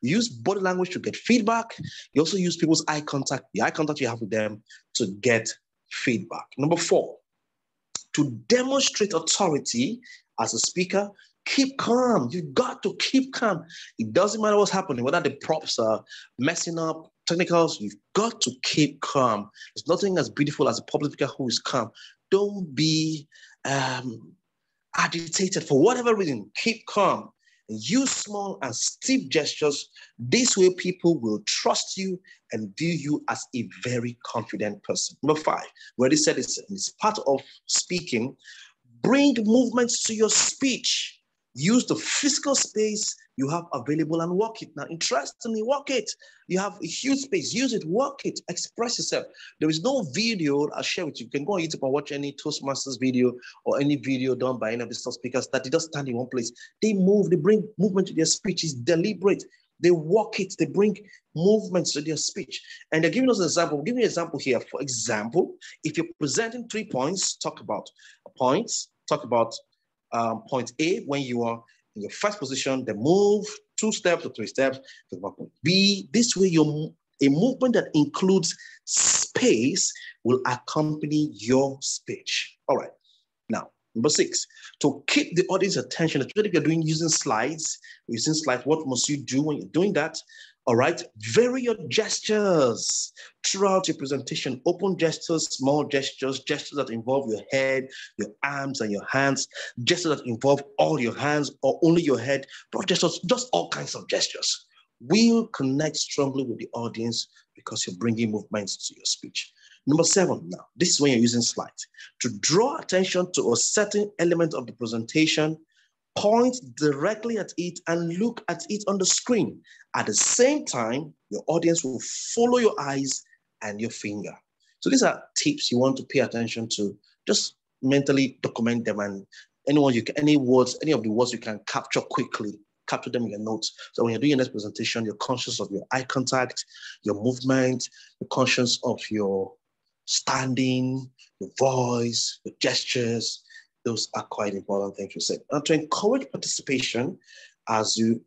Use body language to get feedback. You also use people's eye contact, the eye contact you have with them, to get feedback. Number 4, to demonstrate authority as a speaker, keep calm. You've got to keep calm. It doesn't matter what's happening, whether the props are messing up, technicals, you've got to keep calm. There's nothing as beautiful as a public speaker who is calm. Don't be agitated for whatever reason. Keep calm. Use small and stiff gestures. This way, people will trust you and view you as a very confident person. Number 5, we already said it's part of speaking. Bring movements to your speech. Use the physical space you have available and work it. Now, interestingly, work it. You have a huge space. Use it, work it, express yourself. There is no video I'll share with you. You can go on YouTube and watch any Toastmasters video or any video done by any of the top speakers that they just stand in one place. They move, they bring movement to their speech. It's deliberate. They work it. They bring movements to their speech. And they're giving us an example. I'll give you an example here. For example, if you're presenting 3 points, talk about points. Talk about point A when you are in your first position, then move 2 steps or 3 steps to point B. This way, a movement that includes space will accompany your speech. All right. Now, number 6, to keep the audience attention, especially if you're using slides, what must you do when you're doing that? All right, vary your gestures throughout your presentation. Open gestures, small gestures, gestures that involve your head, your arms, and your hands, gestures that involve all your hands or only your head, broad gestures, just all kinds of gestures. Will connect strongly with the audience because you're bringing movements to your speech. Number 7 now, this is when you're using slides. To draw attention to a certain element of the presentation, point directly at it and look at it on the screen. At the same time, your audience will follow your eyes and your finger. So these are tips you want to pay attention to. Just mentally document them, and any of the words you can capture quickly, capture them in your notes. So when you're doing this presentation, you're conscious of your eye contact, your movement, you're conscious of your standing, your voice, your gestures. Those are quite important things to say. And to encourage participation, as you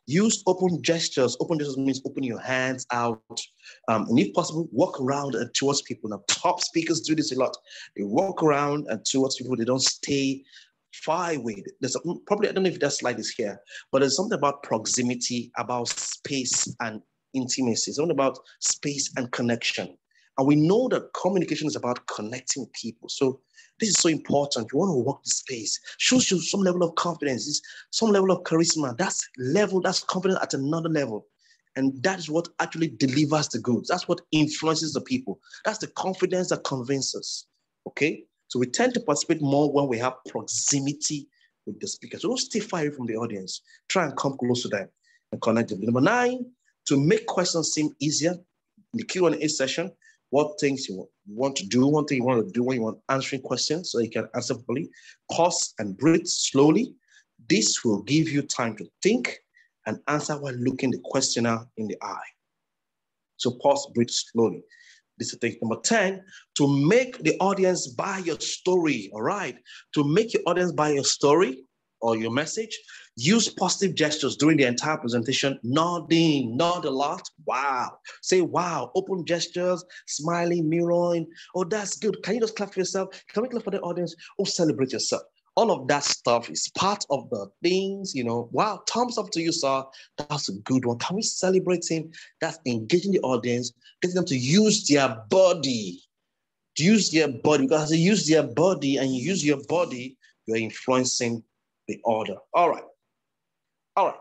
use open gestures. Open gestures means open your hands out. And if possible, walk around and towards people. Now, top speakers do this a lot. They walk around and towards people. They don't stay far away. There's probably, I don't know if that slide is here, but there's something about proximity, about space and intimacy, something about space and connection. And we know that communication is about connecting people. So this is so important. You want to walk the space, shows you some level of confidence, some level of charisma. That's confidence at another level. And that is what actually delivers the goods. That's what influences the people. That's the confidence that convinces. Okay? So we tend to participate more when we have proximity with the speaker. So don't stay far away from the audience. Try and come close to them and connect them. Number 9, to make questions seem easier, in the Q&A session, what things you want to do, one thing you want to do when you want answering questions so you can answer fully. Pause and breathe slowly. This will give you time to think and answer while looking the questioner in the eye. So pause, breathe slowly. This is thing. Number 10, to make the audience buy your story, all right? To make your audience buy your story or your message, use positive gestures during the entire presentation. Nodding, nod a lot. Wow. Say wow. Open gestures, smiling, mirroring. Oh, that's good. Can you just clap for yourself? Can we clap for the audience? Oh, celebrate yourself. All of that stuff is part of the things, wow, thumbs up to you, sir. That's a good one. Can we celebrate him? That's engaging the audience, getting them to use their body. Use their body, because as they use their body and you use your body, you're influencing the order. All right.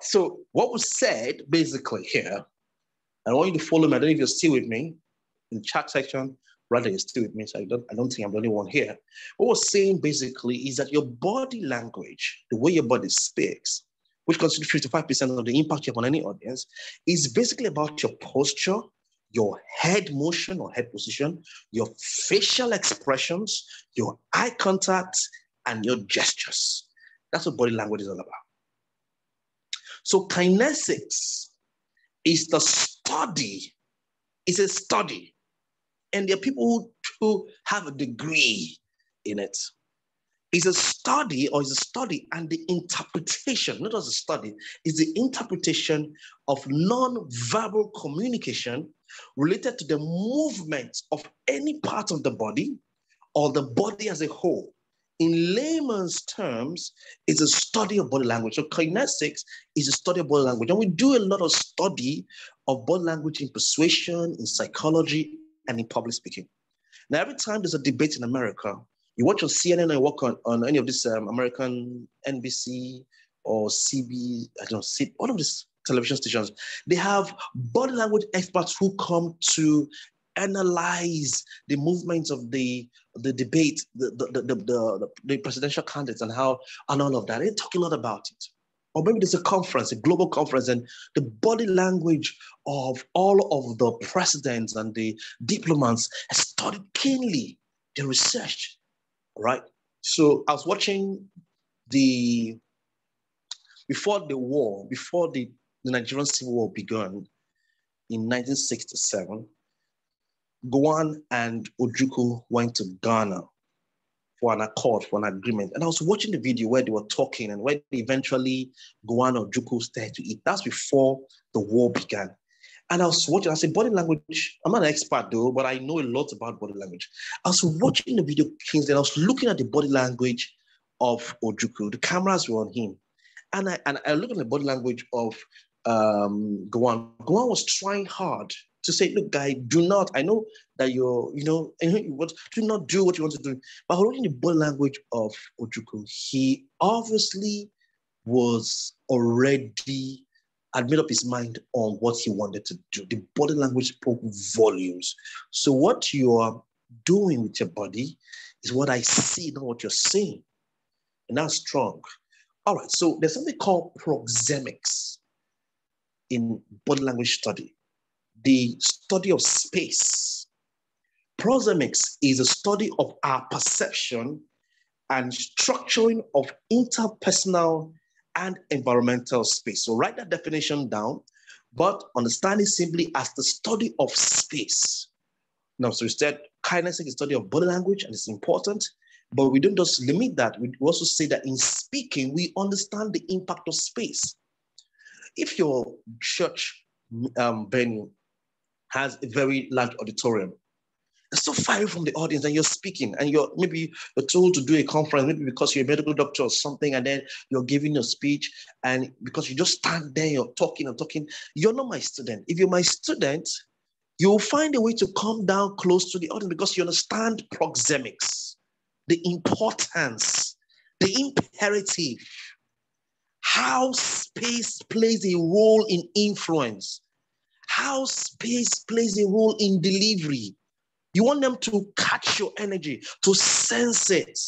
So what was said basically here, I want you to follow me. I don't know if you're still with me in the chat section. Rather, you're still with me. So I don't think I'm the only one here. What we're saying basically is that your body language, the way your body speaks, which constitutes 55% of the impact you have on any audience, is basically about your posture, your head motion or head position, your facial expressions, your eye contact, and your gestures. That's what body language is all about. So kinesics is the study. It's a study. And there are people who have a degree in it. It's a study and the interpretation, not as a study, is the interpretation of non-verbal communication related to the movement of any part of the body or the body as a whole. In layman's terms, it's a study of body language. So kinesics is a study of body language. And we do a lot of study of body language in persuasion, in psychology, and in public speaking. Now, every time there's a debate in America, you watch on CNN or work on any of this American NBC or CB, all of these television stations, they have body language experts who come to analyze the movements of the debate, the presidential candidates and all of that. They talk a lot about it. Or maybe there's a conference, a global conference, and the body language of all of the presidents and the diplomats is studied keenly. They researched, right? So I was watching before the Nigerian Civil War began in 1967, Gowon and Ojukwu went to Ghana for an accord, for an agreement. And I was watching the video where they were talking and where eventually Gowon and Ojukwu started to eat. That's before the war began. And I was watching, I said, body language, I'm not an expert though, but I know a lot about body language. I was watching the video Kingsley, and I was looking at the body language of Ojukwu. The cameras were on him. And I looked at the body language of Gwan was trying hard to say, look, guy, do not, I know that you're, do not do what you want to do. But holding the body language of Ojukwu, he obviously was already had made up his mind on what he wanted to do. The body language spoke volumes. So what you are doing with your body is what I see, not what you're saying. And that's strong. All right, so there's something called proxemics in body language study, the study of space. Proxemics is a study of our perception and structuring of interpersonal and environmental space. So write that definition down, but understand it simply as the study of space. Now, so instead, KINESIC is the study of body language, and it's important, but we don't just limit that. We also say that in speaking, we understand the impact of space. If your church venue has a very large auditorium, it's so far away from the audience, and you're speaking, and you're told to do a conference, maybe because you're a medical doctor or something, and then you're giving a speech, and because you just stand there, you're talking and talking, you're not my student. If you're my student, you'll find a way to come down close to the audience because you understand proxemics, the importance, the imperative, how space plays a role in influence, how space plays a role in delivery. You want them to catch your energy, to sense it.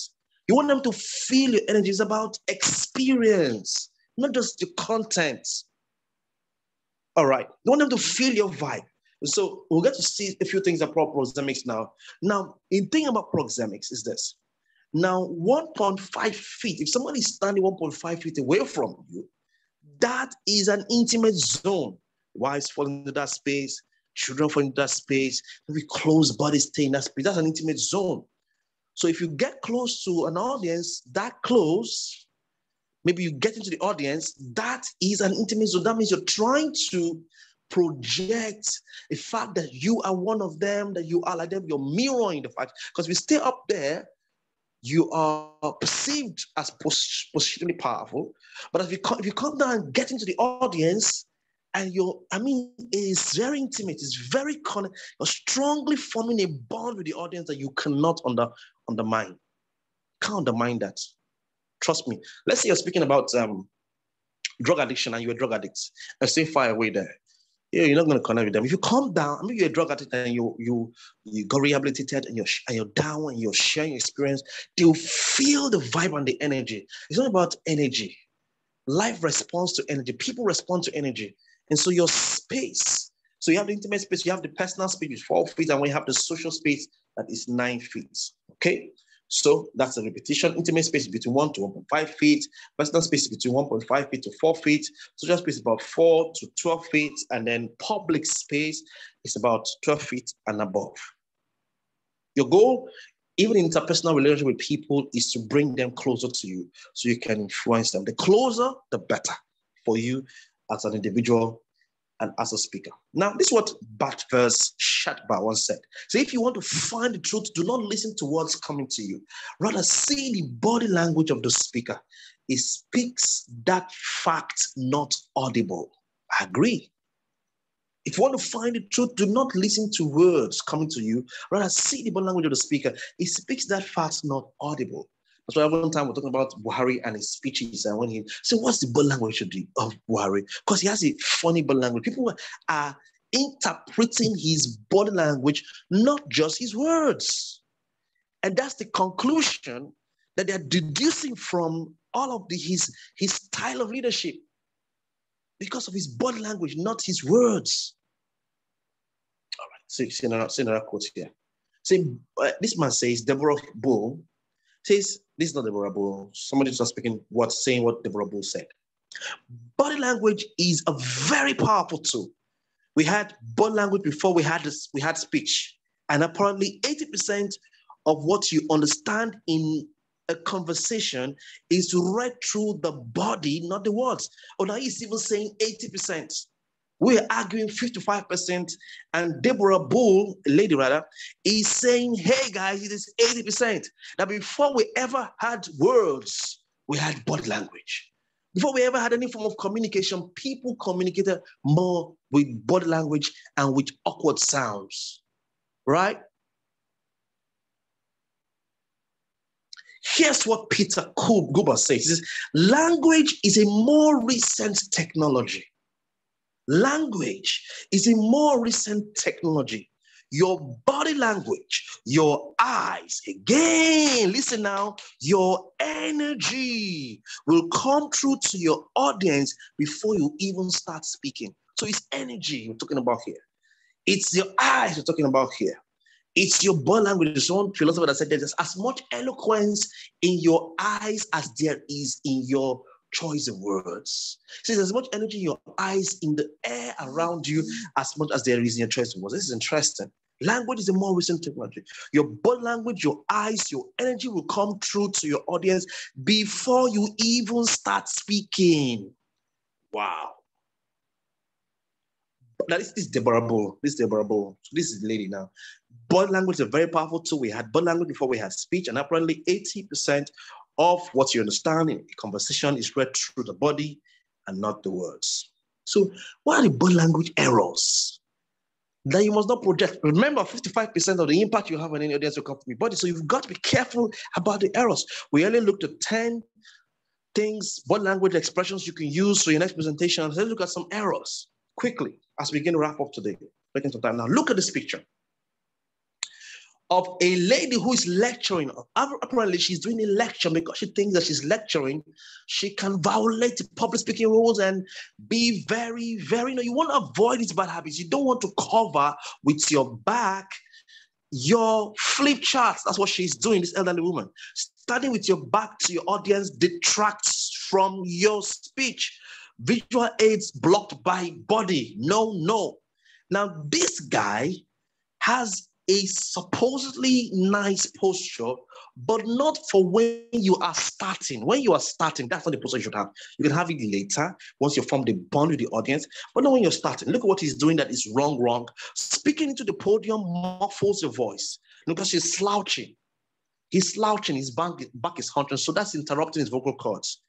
You want them to feel your energy. It's about experience, not just the content. All right. You want them to feel your vibe. So we'll get to see a few things about proxemics now. Now, the thing about proxemics is this. Now, 1.5 feet, if somebody is standing 1.5 feet away from you, that is an intimate zone. Wives fall into that space, children fall into that space, maybe close bodies stay in that space. That's an intimate zone. So if you get close to an audience that close, maybe you get into the audience, that is an intimate zone. That means you're trying to project the fact that you are one of them, that you are like them. You're mirroring the fact, because if you stay up there, you are perceived as positionally powerful. But if you come down and get into the audience, and it's very intimate, it's very connected, you're strongly forming a bond with the audience that you cannot undermine. Can't undermine that. Trust me. Let's say you're speaking about drug addiction and you're a drug addict and stay far away there. You're not going to connect with them. If you come down, maybe you're a drug addict and you got rehabilitated and you're down and you're sharing your experience, they'll feel the vibe and the energy. It's not about energy. Life responds to energy. People respond to energy. And so your space, so you have the intimate space, you have the personal space, which is 4 feet, and we have the social space that is 9 feet. Okay? So that's a repetition. Intimate space is between 1 to 1.5 feet. Personal space is between 1.5 feet to 4 feet. Social space is about 4 to 12 feet. And then public space is about 12 feet and above. Your goal, even in interpersonal relationship with people, is to bring them closer to you so you can influence them. The closer, the better for you as an individual and as a speaker. Now, this is what Bhattacharya Shatba once said. So if you want to find the truth, do not listen to what's coming to you. Rather, see the body language of the speaker. It speaks that fact not audible. I agree. If you want to find the truth, do not listen to words coming to you. Rather, see the body language of the speaker. It speaks that fact not audible. That's why one time we're talking about Buhari and his speeches, and when he said, what's the body language of Buhari? Because he has a funny body language. People are interpreting his body language, not just his words. And that's the conclusion that they're deducing from all of his style of leadership. Because of his body language, not his words. All right, see another quote here. This man says, Deborah Bull says, this is not Deborah Bull. Somebody's just saying what Deborah Bull said. Body language is a very powerful tool. We had body language before we had speech. And apparently 80% of what you understand in a conversation is read through the body, not the words. Oh, now he's even saying 80%. We're arguing 55%, and Deborah Bull, a lady rather, is saying, hey guys, it is 80%. Now before we ever had words, we had body language. Before we ever had any form of communication, people communicated more with body language and with awkward sounds, right? Here's what Peter Guber says. He says, language is a more recent technology. Language is a more recent technology. Your body language, your eyes, again, listen now, your energy will come through to your audience before you even start speaking. So it's energy we're talking about here. It's your eyes we're talking about here. It's your body language. There's one philosopher that said there's as much eloquence in your eyes as there is in your choice of words. So there's as much energy in your eyes, in the air around you, as much as there is in your choice of words. This is interesting. Language is a more recent technology. Your body language, your eyes, your energy will come through to your audience before you even start speaking. Wow. Now, this is Deborah Bull. This is Deborah Bull. So this is the lady now. Body language is a very powerful tool. We had body language before we had speech, and apparently 80% of what you understand in a conversation is read through the body and not the words. So what are the body language errors that you must not project? Remember, 55% of the impact you have on any audience will come from your body. So you've got to be careful about the errors. We only looked at 10 things, body language expressions you can use for your next presentation. Let's look at some errors quickly as we begin to wrap up today. Taking some time now. Look at this picture of a lady who is lecturing. Apparently, she's doing a lecture because she thinks that she's lecturing. She can violate the public speaking rules and be very, very, you want to avoid these bad habits. You don't want to cover with your back your flip charts. That's what she's doing, this elderly woman. Standing with your back to your audience detracts from your speech. Visual aids blocked by body. No, no. Now, this guy has a supposedly nice posture, but not for when you are starting. When you are starting, that's not the posture you should have. You can have it later, once you form the bond with the audience, but not when you're starting. Look at what he's doing that is wrong. Speaking into the podium muffles your voice. Because he's slouching. He's slouching, his back is hunching, so that's interrupting his vocal cords.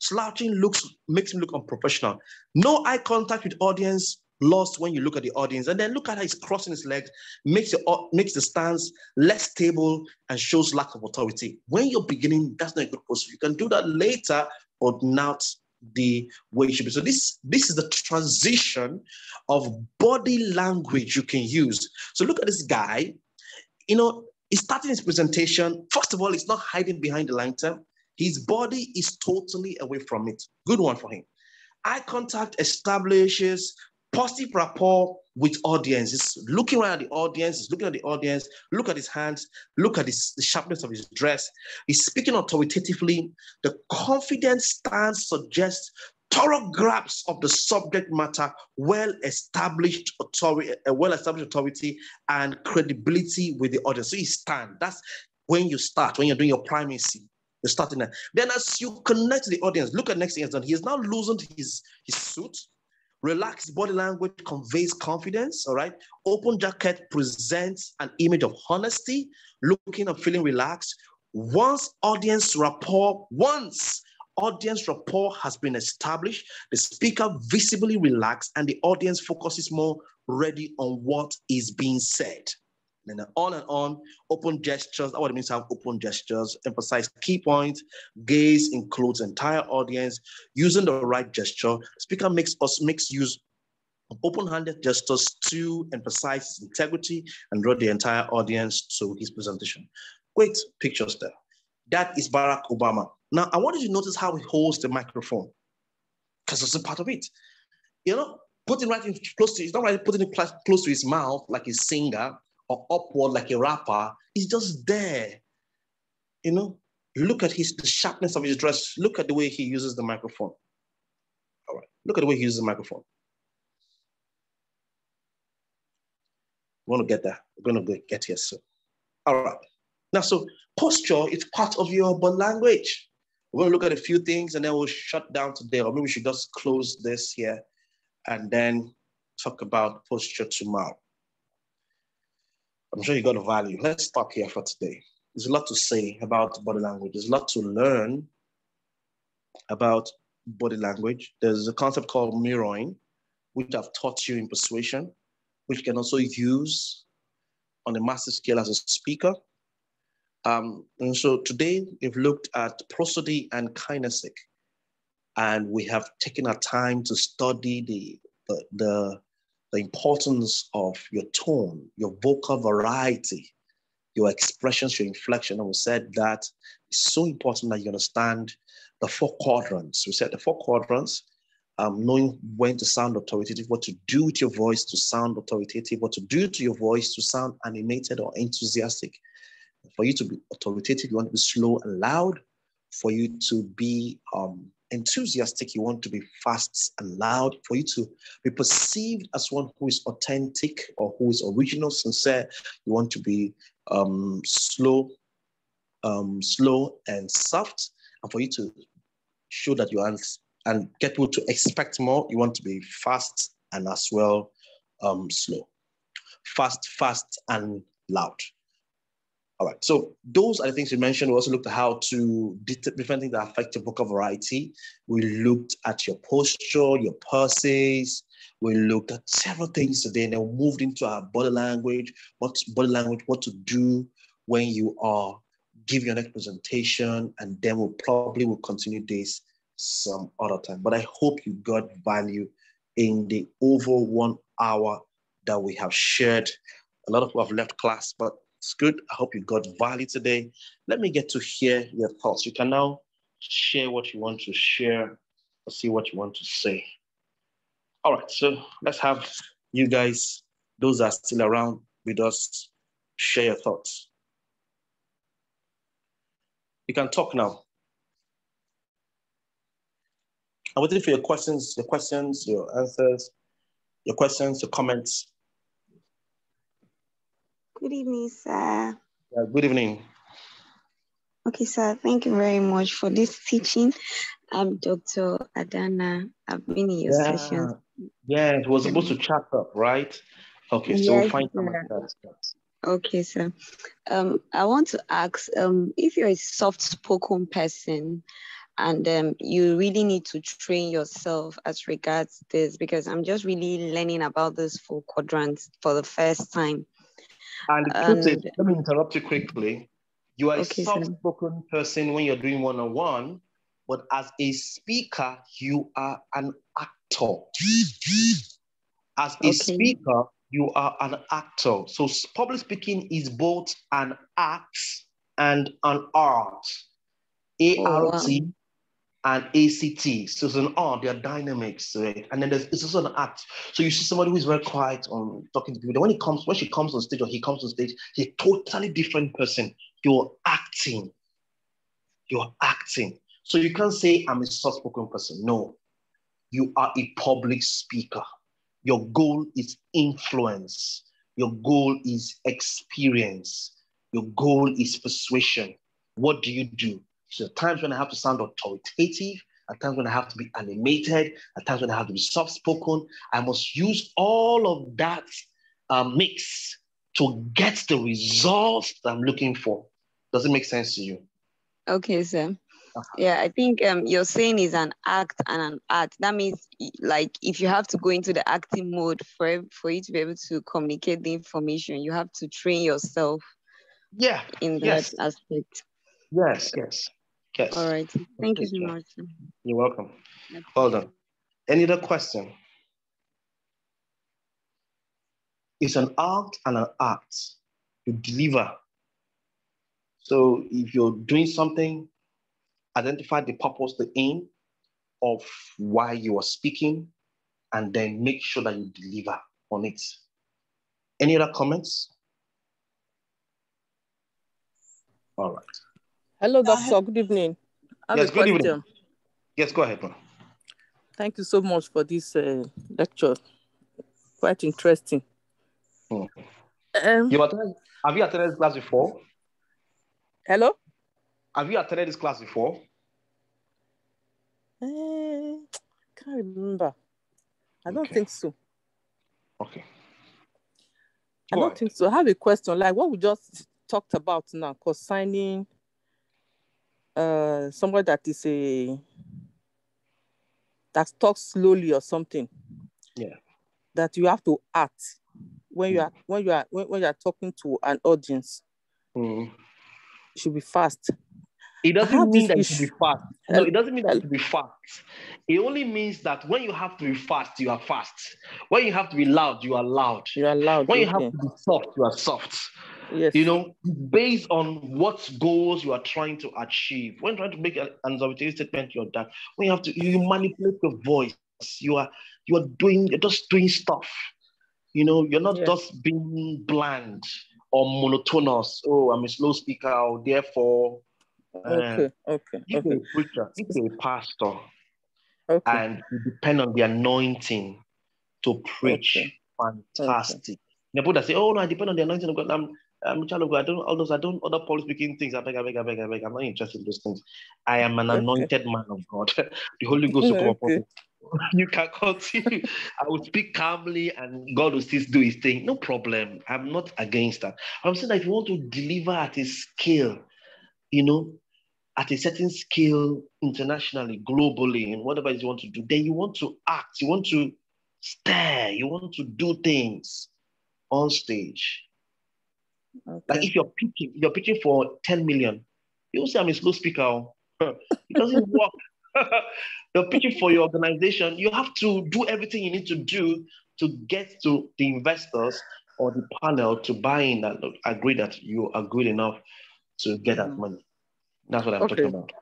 Slouching makes him look unprofessional. No eye contact with audience, lost when you look at the audience, and then look at how he's crossing his legs, makes the stance less stable and shows lack of authority. When you're beginning, that's not a good posture. You can do that later, but not the way it should be. So this is the transition of body language you can use. So look at this guy. He's starting his presentation. First of all, he's not hiding behind the lantern. His body is totally away from it. Good one for him. Eye contact establishes positive rapport with audience. He's looking right at the audience. He's looking at the audience. Look at his hands. Look at the sharpness of his dress. He's speaking authoritatively. The confident stance suggests thorough grasp of the subject matter, well-established authority and credibility with the audience. So you stand. That's when you start, when you're doing your primacy. You're starting there. Then as you connect to the audience, look at next thing he's done. He has now loosened his suit. Relaxed body language conveys confidence, all right? Open jacket presents an image of honesty, looking and feeling relaxed. Once audience rapport has been established, the speaker visibly relaxed and the audience focuses more ready on what is being said. And then on and on, open gestures. That's what it means to have open gestures. Emphasize key points. Gaze includes entire audience. Using the right gesture, speaker makes use of open-handed gestures to emphasize his integrity and draw the entire audience to his presentation. Great pictures there. That is Barack Obama. Now, I want you to notice how he holds the microphone, because it's a part of it. Putting right in close to, it's not right putting it close to his mouth like a singer, or upward like a rapper. Is just there. Look at the sharpness of his dress. Look at the way he uses the microphone. All right, look at the way he uses the microphone. We're going to get there. We're going to get here soon. All right. Now, so posture is part of your body language. We're going to look at a few things and then we'll shut down today, or maybe we should just close this here and then talk about posture tomorrow. I'm sure you got a value. Let's stop here for today. There's a lot to say about body language. There's a lot to learn about body language. There's a concept called mirroring, which I've taught you in persuasion, which you can also use on a massive scale as a speaker. And so today we've looked at prosody and KINESIC, and we have taken our time to study the importance of your tone, your vocal variety, your expressions, your inflection. And we said that it's so important that you understand the 4 quadrants. We said the 4 quadrants, knowing when to sound authoritative, what to do with your voice to sound authoritative, what to do to your voice to sound animated or enthusiastic. For you to be authoritative, you want to be slow and loud. For you to be enthusiastic, you want to be fast and loud. For you to be perceived as one who is authentic or who is original, sincere, you want to be slow and soft. And for you to show that you are and get people to expect more, you want to be fast and as well slow. Fast and loud. All right, so those are the things we mentioned. We also looked at how to different things that affect your vocal variety. We looked at your posture, your pulses. We looked at several things today, and then we moved into our body language, what to do when you are giving your next presentation, and then we'll probably continue this some other time. But I hope you got value in the over 1 hour that we have shared. A lot of people have left class, but it's good. I hope you got value today. Let me get to hear your thoughts. You can now share what you want to share or see what you want to say. All right, so let's have you guys, those that are still around with us, share your thoughts. You can talk now. I'm waiting for your questions, your answers, your questions, your comments. Good evening, sir. Good evening. Okay, sir. Thank you very much for this teaching. I'm Dr. Adana. I've been in your sessions. Yeah, it was supposed to chat up, right? Okay, so we'll find some of that. Okay, sir. I want to ask, if you're a soft-spoken person and you really need to train yourself as regards this, because I'm just really learning about this 4 quadrants for the first time. And the truth is, let me interrupt you quickly. You are a soft-spoken person when you're doing one-on-one, but as a speaker, you are an actor. As a speaker, you are an actor. So public speaking is both an act and an art. A-R-T and A-C-T. So it's an art, there are dynamics, right? And then it's also an act. So you see somebody who is very quiet on talking to people. Then when she comes on stage or he comes on stage, he's a totally different person. You're acting. So you can't say I'm a soft-spoken person. No, you are a public speaker. Your goal is influence. Your goal is experience. Your goal is persuasion. What do you do? So at times when I have to sound authoritative, at times when I have to be animated, at times when I have to be soft-spoken, I must use all of that mix to get the results that I'm looking for. Does it make sense to you? Okay, sir. Yeah, I think you're saying is an act and an art. That means, like, if you have to go into the acting mode for you to be able to communicate the information, you have to train yourself. Yeah. In that aspect. Yes. All right. Thank you so much. You're welcome. Hold on. Any other question? It's an art and an art to deliver. So if you're doing something, identify the purpose, the aim of why you are speaking, and then make sure that you deliver on it. Any other comments? All right. Hello, Doctor. Good evening. Yes, good evening. Yes, go ahead, man. Thank you so much for this lecture. Quite interesting. Have you attended this class before? Hello? Have you attended this class before? Can't remember. I don't think so. Okay. I don't think so. I have a question. Like what we just talked about now concerning somebody that is that talks slowly or something. Yeah. That you have to act when you are talking to an audience. Mm. It should be fast. It doesn't mean that it should be fast. No, And- it doesn't mean that it should be fast. It only means that when you have to be fast, you are fast. When you have to be loud, you are loud. You are loud. When you have to be soft, you are soft. Yes. You know, based on what goals you are trying to achieve. When trying to make an authoritative statement, you're done. When you manipulate your voice, you're just doing stuff. You know, you're not just being bland or monotonous. Oh, I'm a slow speaker, therefore. Okay. If you're a preacher, if you're a pastor, Okay. and you depend on the anointing to preach, fantastic. The people that say, "Oh no, I depend on the anointing of God. I'm a child of God. I don't other Paul speaking things. I beg. I'm not interested in those things. I am an anointed man of God. The Holy Ghost will come upon me. You can continue. I will speak calmly, and God will still do His thing. No problem. I'm not against that. I'm saying that if you want to deliver at a scale, you know, at a certain scale, internationally, globally, and whatever you want to do, then you want to act, you want to stare, you want to do things on stage. Okay. Like if you're pitching for 10 million, you'll say I'm a slow speaker. It doesn't work. You're pitching for your organization. You have to do everything you need to do to get to the investors or the panel to buy in and agree that you are good enough to get that money. That's what I'm talking about.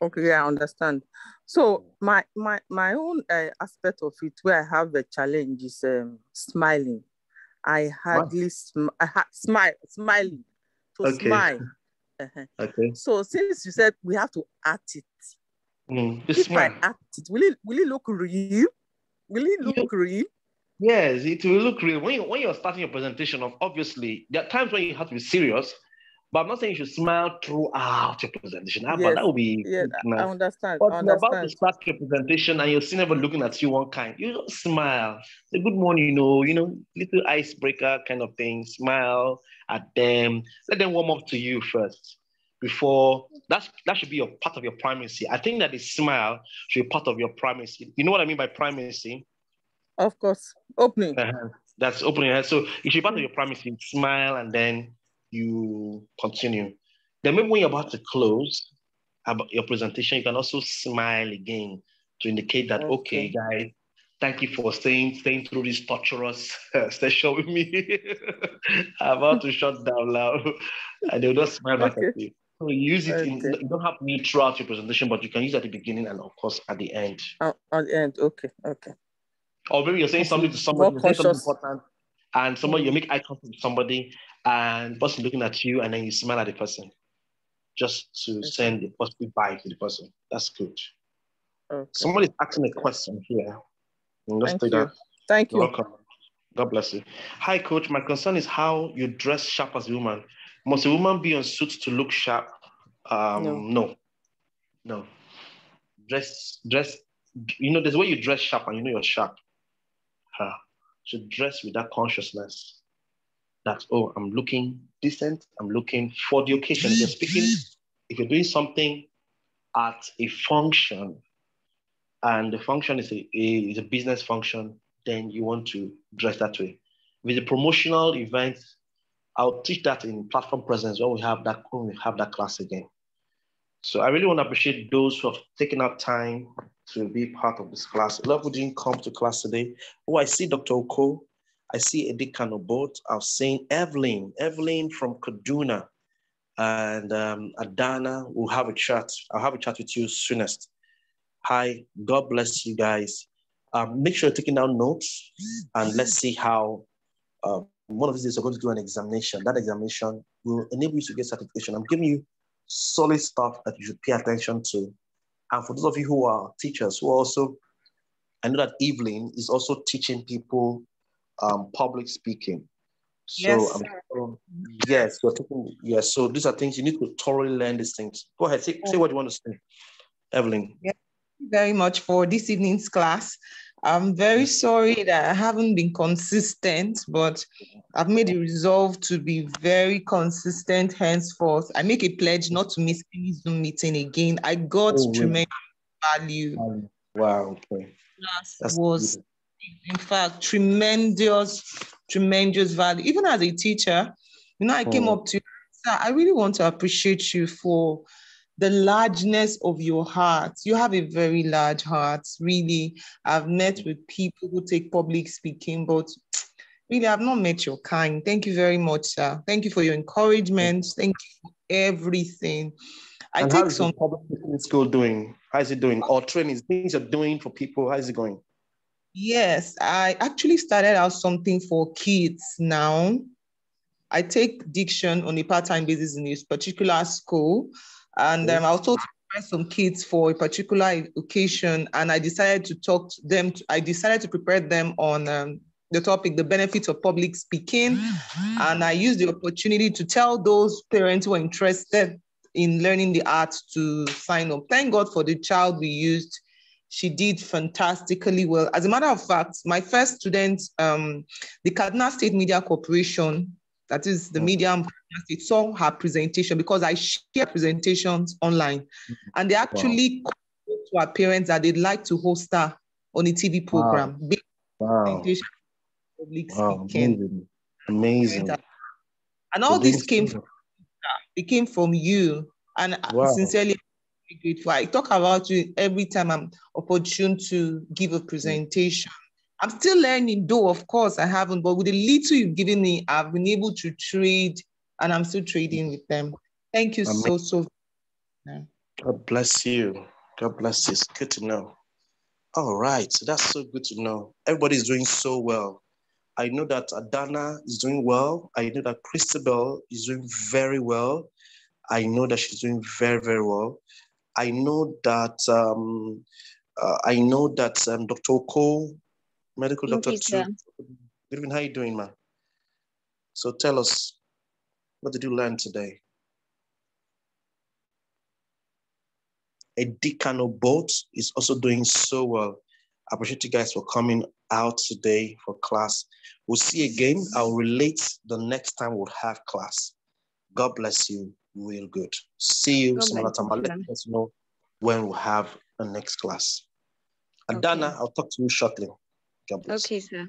Okay, yeah, I understand. So my own aspect of it where I have a challenge is smiling. I hardly smiling. To smile. Okay. So since you said we have to act it, if smile. I act it, will it look real? Will it look real? Yes, it will look real. When you're starting your presentation, obviously, there are times when you have to be serious, but I'm not saying you should smile throughout your presentation. Yes, but that would be nice. I understand. But you're about to start your presentation and you're seeing everyone looking at you one kind. You just smile. Say good morning, little icebreaker kind of thing. Smile at them. Let them warm up to you first. Before that should be part of your primacy. I think that the smile should be part of your primacy. You know what I mean by primacy? Of course. Opening. That's opening your head. So it should be part of your primacy. Smile and then you continue. Then maybe when you're about to close about your presentation, you can also smile again to indicate that, okay guys, thank you for staying through this torturous session with me. I'm about to shut down now. And they'll just smile back at you. So you use it you don't have to use throughout your presentation, but you can use it at the beginning and of course at the end. At the end, okay. Or maybe you're saying something to somebody, you're saying something important, and somebody, you make eye contact with somebody, and the person looking at you, and then you smile at the person, just to send a positive vibe to the person. That's good. Okay. Somebody's asking a question here. Let's take that. Thank you. You're welcome. God bless you. Hi, Coach. My concern is how you dress sharp as a woman. Must a woman be on suit to look sharp? No. Dress. There's a way you dress sharp, and you're sharp. Should dress with that consciousness that, oh, I'm looking decent, I'm looking for the occasion. If you're speaking, if you're doing something at a function, and the function is a business function, then you want to dress that way. With a promotional event, I'll teach that in platform presence when we have that class again. So I really want to appreciate those who have taken out time to be part of this class. A lot of people didn't come to class today. Oh, I see Dr. Oko. I see Eddie Kanobot. I was saying Evelyn from Kaduna, and Adana will have a chat. I'll have a chat with you soonest. Hi, God bless you guys. Make sure you're taking down notes, and let's see how one of these days we're going to do an examination. That examination will enable you to get certification. I'm giving you solid stuff that you should pay attention to. And for those of you who are teachers, who also, I know that Evelyn is also teaching people public speaking. So yes, you're taking, yes. So these are things you need to thoroughly learn these things. Go ahead, say what you want to say, Evelyn. Yeah, thank you very much for this evening's class. I'm very sorry that I haven't been consistent, but I've made a resolve to be very consistent henceforth. I make a pledge not to miss any Zoom meeting again. I got tremendous value Wow. Okay. Class was, in fact, tremendous value. Even as a teacher, I came up to you, sir, I really want to appreciate you for the largeness of your heart. You have a very large heart, really. I've met with people who take public speaking, but really, I've not met your kind. Thank you very much, sir. Thank you for your encouragement. Thank you for everything. And how is the public speaking school doing? How is it doing? Or training, things you're doing for people, how is it going? Yes, I actually started out something for kids now. I take diction on a part-time basis in this particular school. And I also prepare some kids for a particular occasion. And I decided to talk to them. I decided to prepare them on the topic, the benefits of public speaking. And I used the opportunity to tell those parents who are interested in learning the art to sign up. Thank God for the child we used. She did fantastically well. As a matter of fact, my first student, the Kaduna State Media Corporation, that is the media, it saw her presentation because I share presentations online. And they actually called to our parents that they'd like to host her on a TV program. Wow. Public Wow. speaking. Amazing. And all this came from you. And sincerely grateful. I talk about you every time I'm opportune to give a presentation. I'm still learning, though, of course, I haven't, but with the little you've given me, I've been able to trade, and I'm still trading with them. Thank you so much. God bless you. God bless you. It's good to know. All right. That's so good to know. Everybody's doing so well. I know that Adana is doing well. I know that Christabel is doing very well. I know that she's doing very, very well. I know that Dr. Oko, medical doctor too. Good evening. How you doing, man? So tell us, what did you learn today? Edikano Boat is also doing so well. I appreciate you guys for coming out today for class. We'll see again. I'll relate the next time we'll have class. God bless you. Real good. See you some other time. I'll let us know when we'll have the next class. Adana, I'll talk to you shortly. God bless. Okay, sir.